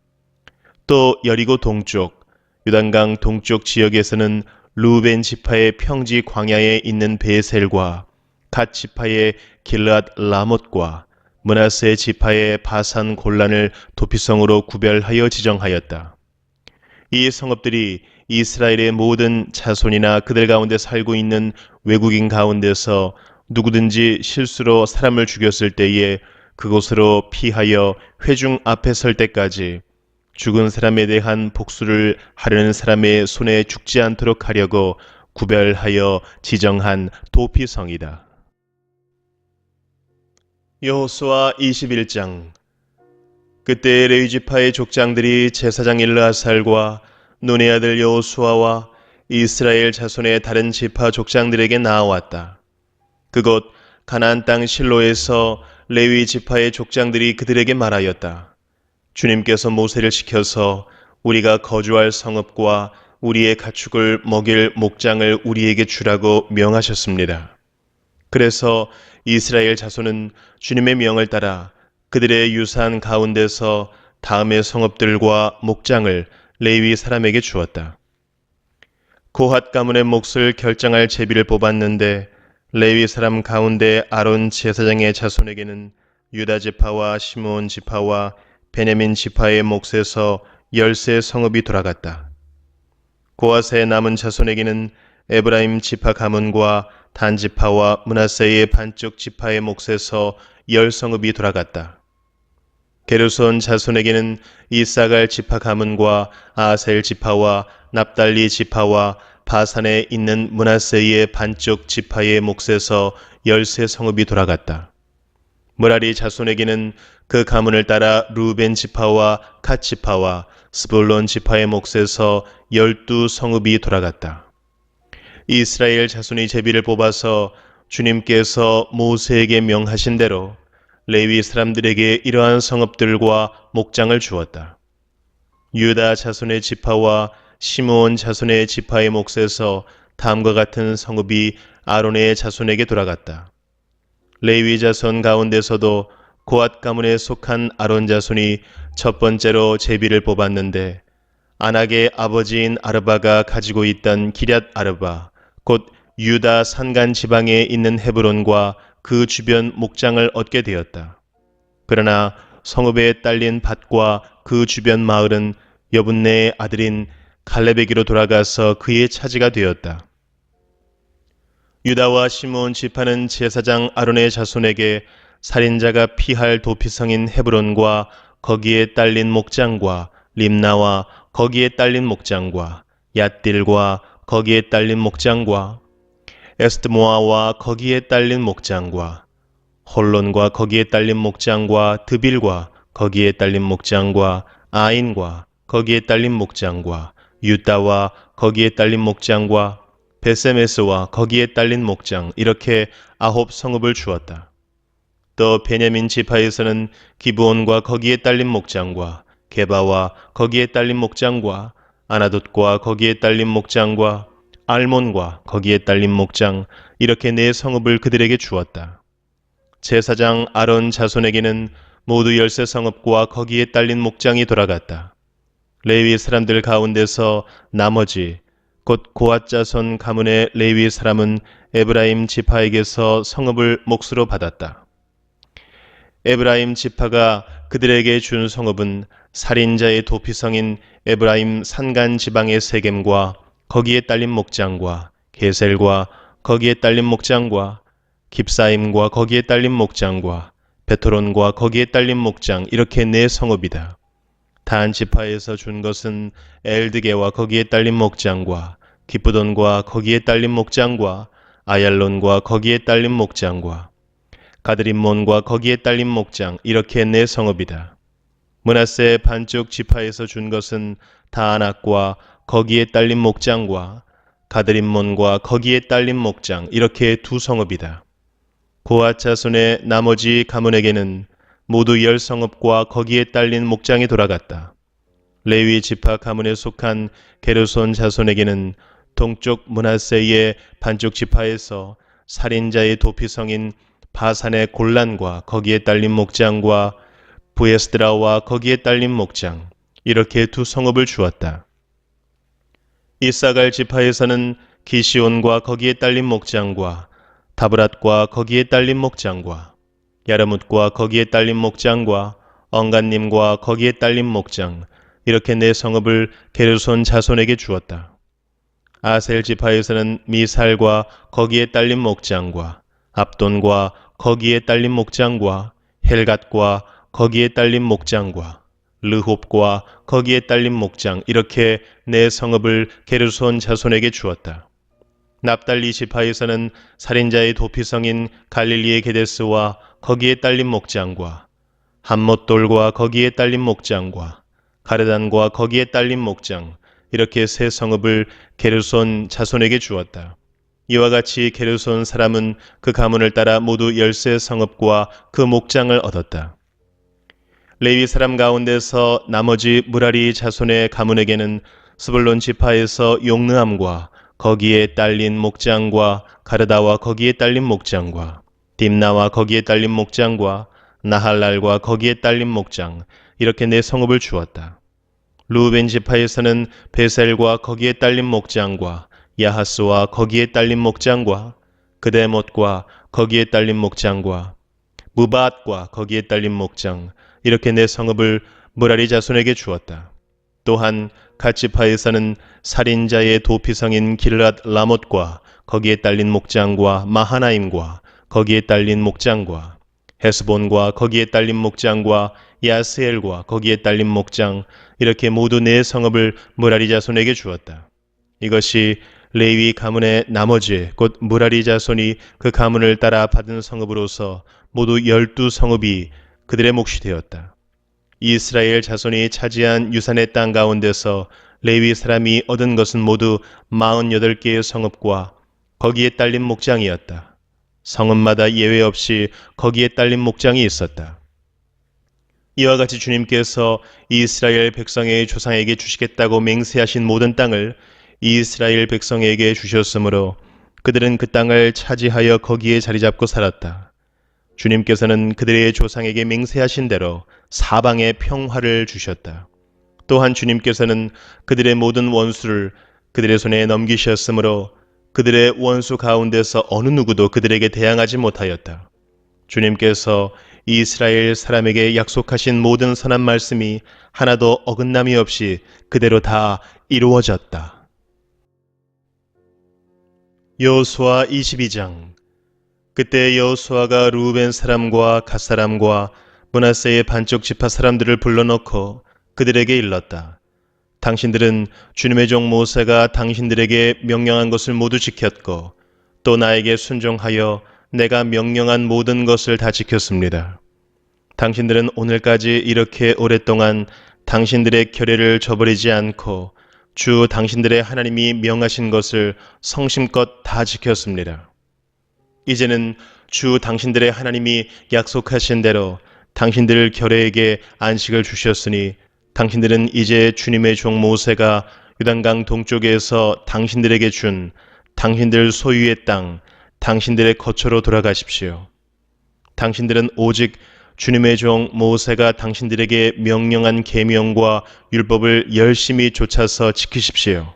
또 여리고 동쪽 요단강 동쪽 지역에서는 루벤 지파의 평지 광야에 있는 베셀과 갓 지파의 길앗 라못과 므낫세 지파의 바산 골란을 도피성으로 구별하여 지정하였다. 이 성읍들이 이스라엘의 모든 자손이나 그들 가운데 살고 있는 외국인 가운데서 누구든지 실수로 사람을 죽였을 때에 그곳으로 피하여 회중 앞에 설 때까지 죽은 사람에 대한 복수를 하려는 사람의 손에 죽지 않도록 하려고 구별하여 지정한 도피성이다. 여호수아 21장. 그때 레위 지파의 족장들이 제사장 일르아살과 눈의 아들 여호수아와 이스라엘 자손의 다른 지파 족장들에게 나아왔다. 그곳 가나안 땅 실로에서 레위 지파의 족장들이 그들에게 말하였다. 주님께서 모세를 시켜서 우리가 거주할 성읍과 우리의 가축을 먹일 목장을 우리에게 주라고 명하셨습니다. 그래서 이스라엘 자손은 주님의 명을 따라 그들의 유산 가운데서 다음의 성읍들과 목장을 레위 사람에게 주었다. 고핫 가문의 몫을 결정할 제비를 뽑았는데 레위 사람 가운데 아론 제사장의 자손에게는 유다 지파와 시므온 지파와 베냐민 지파의 몫에서 10세 성읍이 돌아갔다. 고핫의 남은 자손에게는 에브라임 지파 가문과 단 지파와 므낫세의 반쪽 지파의 몫에서 10성읍이 돌아갔다. 게르손 자손에게는 이사갈 지파 가문과 아셀 지파와 납달리 지파와 바산에 있는 므낫세의 반쪽 지파의 몫에서 10세 성읍이 돌아갔다. 므라리 자손에게는 그 가문을 따라 루벤 지파와 갓 지파와 스불론 지파의 몫에서 12성읍이 돌아갔다. 이스라엘 자손이 제비를 뽑아서 주님께서 모세에게 명하신 대로 레위 사람들에게 이러한 성읍들과 목장을 주었다. 유다 자손의 지파와 시므온 자손의 지파의 몫에서 다음과 같은 성읍이 아론의 자손에게 돌아갔다. 레위 자손 가운데서도 고앗 가문에 속한 아론 자손이 첫 번째로 제비를 뽑았는데 안악의 아버지인 아르바가 가지고 있던 기럇 아르바 곧 유다 산간 지방에 있는 헤브론과 그 주변 목장을 얻게 되었다. 그러나 성읍에 딸린 밭과 그 주변 마을은 여분네의 아들인 갈렙에게로 돌아가서 그의 차지가 되었다. 유다와 시므온 지파는 제사장 아론의 자손에게 살인자가 피할 도피성인 헤브론과 거기에 딸린 목장과 림나와 거기에 딸린 목장과 얏딜과 거기에 딸린 목장과 에스드모아와 거기에 딸린 목장과 홀론과 거기에 딸린 목장과 드빌과 거기에 딸린 목장과 아인과 거기에 딸린 목장과 유다와 거기에 딸린 목장과 베세메스와 거기에 딸린 목장 이렇게 9성읍을 주었다. 또 베냐민 지파에서는 기브온과 거기에 딸린 목장과 게바와 거기에 딸린 목장과 아나돗과 거기에 딸린 목장과 알몬과 거기에 딸린 목장 이렇게 4성읍을 그들에게 주었다. 제사장 아론 자손에게는 모두 10세 성읍과 거기에 딸린 목장이 돌아갔다. 레위 사람들 가운데서 나머지 곧 고앗 자손 가문의 레위 사람은 에브라임 지파에게서 성읍을 몫으로 받았다. 에브라임 지파가 그들에게 준 성읍은 살인자의 도피성인 에브라임 산간 지방의 세겜과 거기에 딸린 목장과 게셀과 거기에 딸린 목장과 깁사임과 거기에 딸린 목장과 베토론과 거기에 딸린 목장 이렇게 네 성읍이다. 단 지파에서 준 것은 엘드게와 거기에 딸린 목장과 기브돈과 거기에 딸린 목장과 아얄론과 거기에 딸린 목장과 가드림몬과 거기에 딸린 목장 이렇게 네 성읍이다. 므낫세 반쪽 지파에서 준 것은 다안악과 거기에 딸린 목장과 가드림몬과 거기에 딸린 목장 이렇게 두 성읍이다. 고앗 자손의 나머지 가문에게는 모두 10성읍과 거기에 딸린 목장이 돌아갔다. 레위 지파 가문에 속한 게르손 자손에게는 동쪽 므낫세의 반쪽 지파에서 살인자의 도피성인 바산의 골란과 거기에 딸린 목장과 부에스드라와 거기에 딸린 목장 이렇게 두 성읍을 주었다. 이사갈 지파에서는 기시온과 거기에 딸린 목장과 다브랏과 거기에 딸린 목장과 야르뭇과 거기에 딸린 목장과 언간님과 거기에 딸린 목장 이렇게 네 성읍을 게르손 자손에게 주었다. 아셀 지파에서는 미살과 거기에 딸린 목장과 압돈과 거기에 딸린 목장과 헬갓과 거기에 딸린 목장과 르홉과 거기에 딸린 목장 이렇게 네 성읍을 게르손 자손에게 주었다. 납달리 지파에서는 살인자의 도피성인 갈릴리의 게데스와 거기에 딸린 목장과 함못돌과 거기에 딸린 목장과 가르단과 거기에 딸린 목장 이렇게 세 성읍을 게르손 자손에게 주었다. 이와 같이 게르손 사람은 그 가문을 따라 모두 13성읍과 그 목장을 얻었다. 레위 사람 가운데서 나머지 무라리 자손의 가문에게는 스불론 지파에서 용느함과 거기에 딸린 목장과 가르다와 거기에 딸린 목장과 딥나와 거기에 딸린 목장과 나할랄과 거기에 딸린 목장 이렇게 네 성읍을 주었다. 루벤 지파에서는 베셀과 거기에 딸린 목장과 야하스와 거기에 딸린 목장과 그데못과 거기에 딸린 목장과 무밧과 거기에 딸린 목장 이렇게 네 성읍을 무라리 자손에게 주었다. 또한 갓지파에서는 살인자의 도피성인 길랏 라못과 거기에 딸린 목장과 마하나임과 거기에 딸린 목장과 헤스본과 거기에 딸린 목장과 야스엘과 거기에 딸린 목장 이렇게 모두 네 성읍을 무라리 자손에게 주었다. 이것이 레위 가문의 나머지 곧 무라리 자손이 그 가문을 따라 받은 성읍으로서 모두 12성읍이 그들의 몫이 되었다. 이스라엘 자손이 차지한 유산의 땅 가운데서 레위 사람이 얻은 것은 모두 48개의 성읍과 거기에 딸린 목장이었다. 성읍마다 예외 없이 거기에 딸린 목장이 있었다. 이와 같이 주님께서 이스라엘 백성의 조상에게 주시겠다고 맹세하신 모든 땅을 이스라엘 백성에게 주셨으므로 그들은 그 땅을 차지하여 거기에 자리 잡고 살았다. 주님께서는 그들의 조상에게 맹세하신 대로 사방에 평화를 주셨다. 또한 주님께서는 그들의 모든 원수를 그들의 손에 넘기셨으므로 그들의 원수 가운데서 어느 누구도 그들에게 대항하지 못하였다. 주님께서 이스라엘 사람에게 약속하신 모든 선한 말씀이 하나도 어긋남이 없이 그대로 다 이루어졌다. 여호수아 22장. 그때 여호수아가 루벤 사람과 갓 사람과 므낫세의 반쪽 지파 사람들을 불러놓고 그들에게 일렀다. 당신들은 주님의 종 모세가 당신들에게 명령한 것을 모두 지켰고 또 나에게 순종하여 내가 명령한 모든 것을 다 지켰습니다. 당신들은 오늘까지 이렇게 오랫동안 당신들의 결례를 저버리지 않고 주 당신들의 하나님이 명하신 것을 성심껏 다 지켰습니다. 이제는 주 당신들의 하나님이 약속하신 대로 당신들 결례에게 안식을 주셨으니 당신들은 이제 주님의 종 모세가 요단강 동쪽에서 당신들에게 준 당신들 소유의 땅, 당신들의 거처로 돌아가십시오. 당신들은 오직 주님의 종 모세가 당신들에게 명령한 계명과 율법을 열심히 좇아서 지키십시오.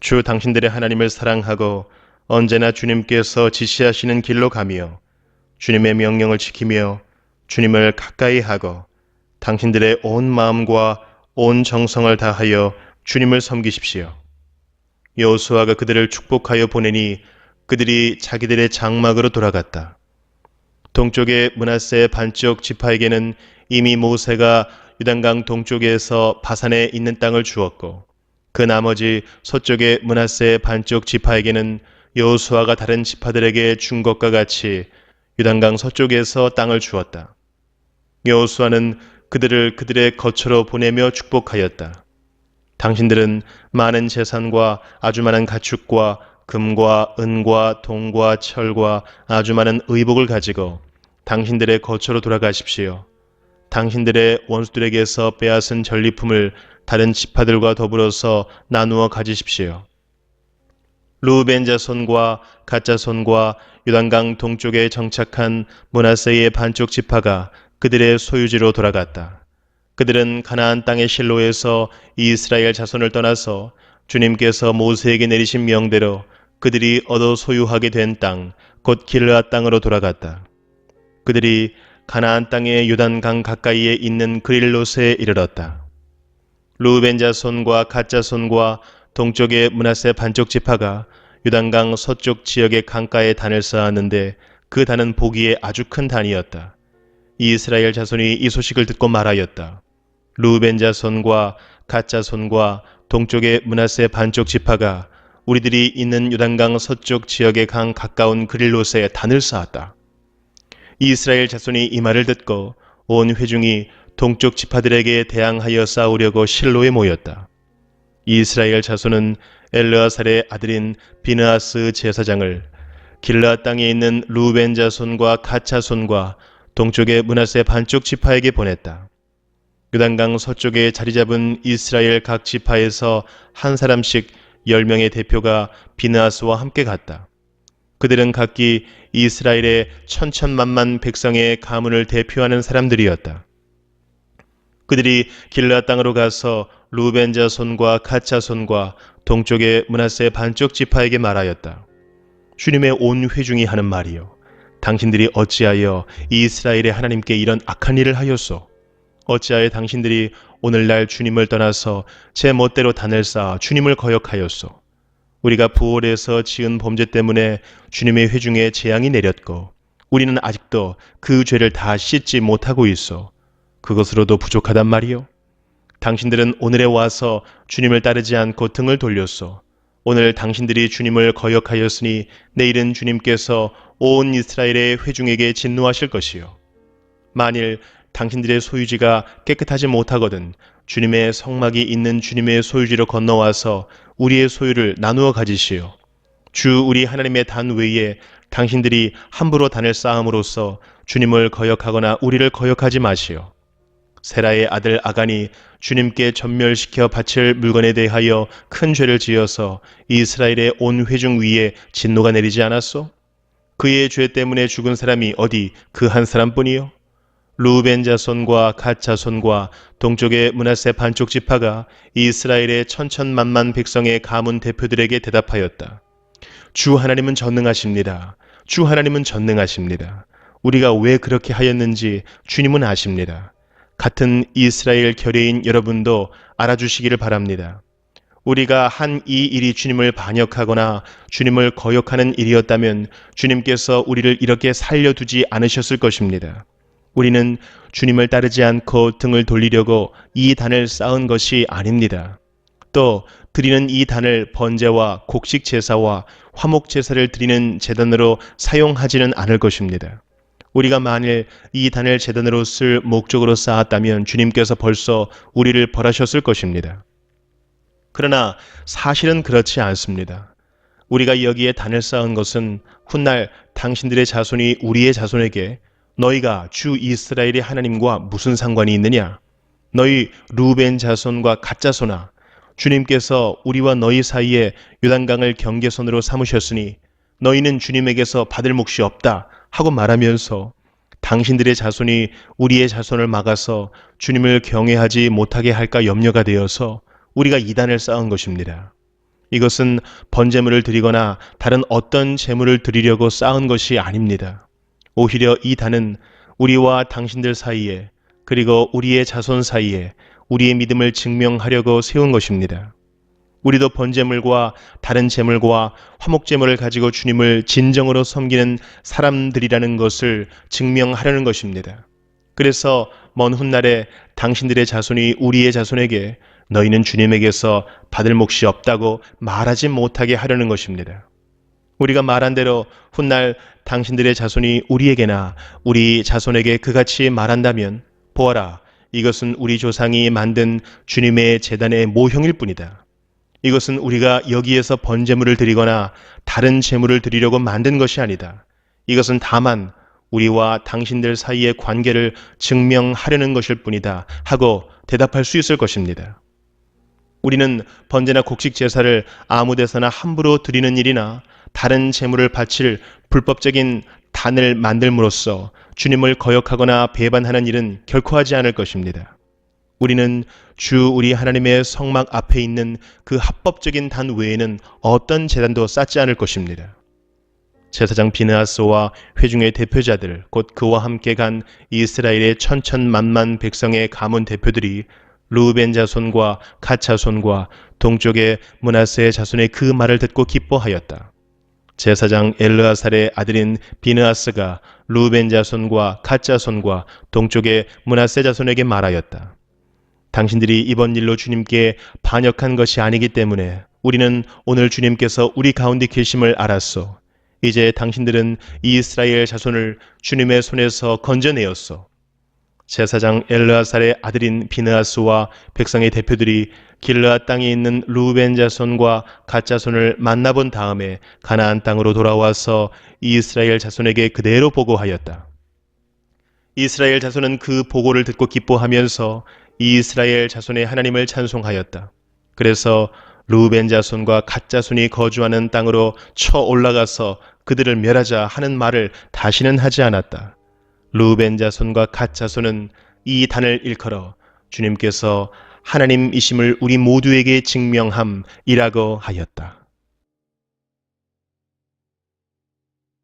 주 당신들의 하나님을 사랑하고 언제나 주님께서 지시하시는 길로 가며 주님의 명령을 지키며 주님을 가까이 하고 당신들의 온 마음과 온 정성을 다하여 주님을 섬기십시오. 여호수아가 그들을 축복하여 보내니 그들이 자기들의 장막으로 돌아갔다. 동쪽의 므낫세 반쪽 지파에게는 이미 모세가 요단강 동쪽에서 바산에 있는 땅을 주었고, 그 나머지 서쪽의 므낫세 반쪽 지파에게는 여호수아가 다른 지파들에게 준 것과 같이 요단강 서쪽에서 땅을 주었다. 여호수아는 그들을 그들의 거처로 보내며 축복하였다. 당신들은 많은 재산과 아주 많은 가축과 금과 은과 동과 철과 아주 많은 의복을 가지고 당신들의 거처로 돌아가십시오. 당신들의 원수들에게서 빼앗은 전리품을 다른 지파들과 더불어서 나누어 가지십시오. 루벤 자손과 갓 자손과 요단강 동쪽에 정착한 므낫세의 반쪽 지파가 그들의 소유지로 돌아갔다. 그들은 가나안 땅의 실로에서 이스라엘 자손을 떠나서 주님께서 모세에게 내리신 명대로 그들이 얻어 소유하게 된 땅, 곧 길르앗 땅으로 돌아갔다. 그들이 가나안 땅의 요단강 가까이에 있는 그릴롯에 이르렀다. 루벤 자손과 갓 자손과 동쪽의 므낫세 반쪽 지파가 요단강 서쪽 지역의 강가에 단을 쌓았는데 그 단은 보기에 아주 큰 단이었다. 이스라엘 자손이 이 소식을 듣고 말하였다. 루벤 자손과 갓 자손과 동쪽의 므낫세 반쪽 지파가 우리들이 있는 요단강 서쪽 지역의 강 가까운 그릴롯에 단을 쌓았다. 이스라엘 자손이 이 말을 듣고 온 회중이 동쪽 지파들에게 대항하여 싸우려고 실로에 모였다. 이스라엘 자손은 엘르아살의 아들인 비느하스 제사장을 길르앗 땅에 있는 루벤 자손과 갓 자손과 동쪽의 므낫세 반쪽 지파에게 보냈다. 요단강 서쪽에 자리 잡은 이스라엘 각 지파에서 한 사람씩 10명의 대표가 비느하스와 함께 갔다. 그들은 각기 이스라엘의 천천만만 백성의 가문을 대표하는 사람들이었다. 그들이 길르앗 땅으로 가서 루벤 자손과 갓 자손과 동쪽의 므낫세 반쪽 지파에게 말하였다. 주님의 온 회중이 하는 말이요, 당신들이 어찌하여 이스라엘의 하나님께 이런 악한 일을 하였소? 어찌하여 당신들이 오늘날 주님을 떠나서 제 멋대로 단을 쌓아 주님을 거역하였소? 우리가 부올에서 지은 범죄 때문에 주님의 회중에 재앙이 내렸고 우리는 아직도 그 죄를 다 씻지 못하고 있어. 그것으로도 부족하단 말이요. 당신들은 오늘에 와서 주님을 따르지 않고 등을 돌렸소. 오늘 당신들이 주님을 거역하였으니 내일은 주님께서 온 이스라엘의 회중에게 진노하실 것이요. 만일 당신들의 소유지가 깨끗하지 못하거든 주님의 성막이 있는 주님의 소유지로 건너와서 우리의 소유를 나누어 가지시오. 주 우리 하나님의 단 외에 당신들이 함부로 단을 쌓음으로써 주님을 거역하거나 우리를 거역하지 마시오. 세라의 아들 아간이 주님께 전멸시켜 바칠 물건에 대하여 큰 죄를 지어서 이스라엘의 온 회중 위에 진노가 내리지 않았소? 그의 죄 때문에 죽은 사람이 어디 그 한 사람뿐이요? 루벤 자손과 갓 자손과 동쪽의 므낫세 반쪽 지파가 이스라엘의 천천만만 백성의 가문 대표들에게 대답하였다. 주 하나님은 전능하십니다. 주 하나님은 전능하십니다. 우리가 왜 그렇게 하였는지 주님은 아십니다. 같은 이스라엘 결의인 여러분도 알아주시기를 바랍니다. 우리가 한 이 일이 주님을 반역하거나 주님을 거역하는 일이었다면 주님께서 우리를 이렇게 살려두지 않으셨을 것입니다. 우리는 주님을 따르지 않고 등을 돌리려고 이 단을 쌓은 것이 아닙니다. 또 드리는 이 단을 번제와 곡식 제사와 화목 제사를 드리는 제단으로 사용하지는 않을 것입니다. 우리가 만일 이 단을 제단으로 쓸 목적으로 쌓았다면 주님께서 벌써 우리를 벌하셨을 것입니다. 그러나 사실은 그렇지 않습니다. 우리가 여기에 단을 쌓은 것은 훗날 당신들의 자손이 우리의 자손에게 너희가 주 이스라엘의 하나님과 무슨 상관이 있느냐? 너희 루벤 자손과 갓 자손아, 주님께서 우리와 너희 사이에 요단강을 경계선으로 삼으셨으니 너희는 주님에게서 받을 몫이 없다 하고 말하면서 당신들의 자손이 우리의 자손을 막아서 주님을 경외하지 못하게 할까 염려가 되어서 우리가 이단을 쌓은 것입니다. 이것은 번제물을 드리거나 다른 어떤 제물을 드리려고 쌓은 것이 아닙니다. 오히려 이 단은 우리와 당신들 사이에 그리고 우리의 자손 사이에 우리의 믿음을 증명하려고 세운 것입니다. 우리도 번제물과 다른 제물과 화목제물을 가지고 주님을 진정으로 섬기는 사람들이라는 것을 증명하려는 것입니다. 그래서 먼 훗날에 당신들의 자손이 우리의 자손에게 너희는 주님에게서 받을 몫이 없다고 말하지 못하게 하려는 것입니다. 우리가 말한 대로 훗날 당신들의 자손이 우리에게나 우리 자손에게 그같이 말한다면 보아라, 이것은 우리 조상이 만든 주님의 제단의 모형일 뿐이다. 이것은 우리가 여기에서 번제물을 드리거나 다른 제물을 드리려고 만든 것이 아니다. 이것은 다만 우리와 당신들 사이의 관계를 증명하려는 것일 뿐이다 하고 대답할 수 있을 것입니다. 우리는 번제나 곡식 제사를 아무 데서나 함부로 드리는 일이나 다른 제물을 바칠 불법적인 단을 만들므로써 주님을 거역하거나 배반하는 일은 결코 하지 않을 것입니다. 우리는 주 우리 하나님의 성막 앞에 있는 그 합법적인 단 외에는 어떤 제단도 쌓지 않을 것입니다. 제사장 비느하스와 회중의 대표자들, 곧 그와 함께 간 이스라엘의 천천만만 백성의 가문 대표들이 르우벤 자손과 갓 자손과 동쪽의 므낫세 자손의 그 말을 듣고 기뻐하였다. 제사장 엘르아살의 아들인 비느하스가 르우벤 자손과 갓 자손과 동쪽의 므낫세 자손에게 말하였다. 당신들이 이번 일로 주님께 반역한 것이 아니기 때문에 우리는 오늘 주님께서 우리 가운데 계심을 알았소. 이제 당신들은 이스라엘 자손을 주님의 손에서 건져내었소. 제사장 엘르아살의 아들인 비느하스와 백성의 대표들이 길르앗 땅에 있는 르우벤 자손과 갓 자손을 만나본 다음에 가나안 땅으로 돌아와서 이스라엘 자손에게 그대로 보고하였다. 이스라엘 자손은 그 보고를 듣고 기뻐하면서 이스라엘 자손의 하나님을 찬송하였다. 그래서 르우벤 자손과 갓 자손이 거주하는 땅으로 쳐 올라가서 그들을 멸하자 하는 말을 다시는 하지 않았다. 르우벤 자손과 갓 자손은 이 단을 일컬어 주님께서 하나님이심을 우리 모두에게 증명함이라고 하였다.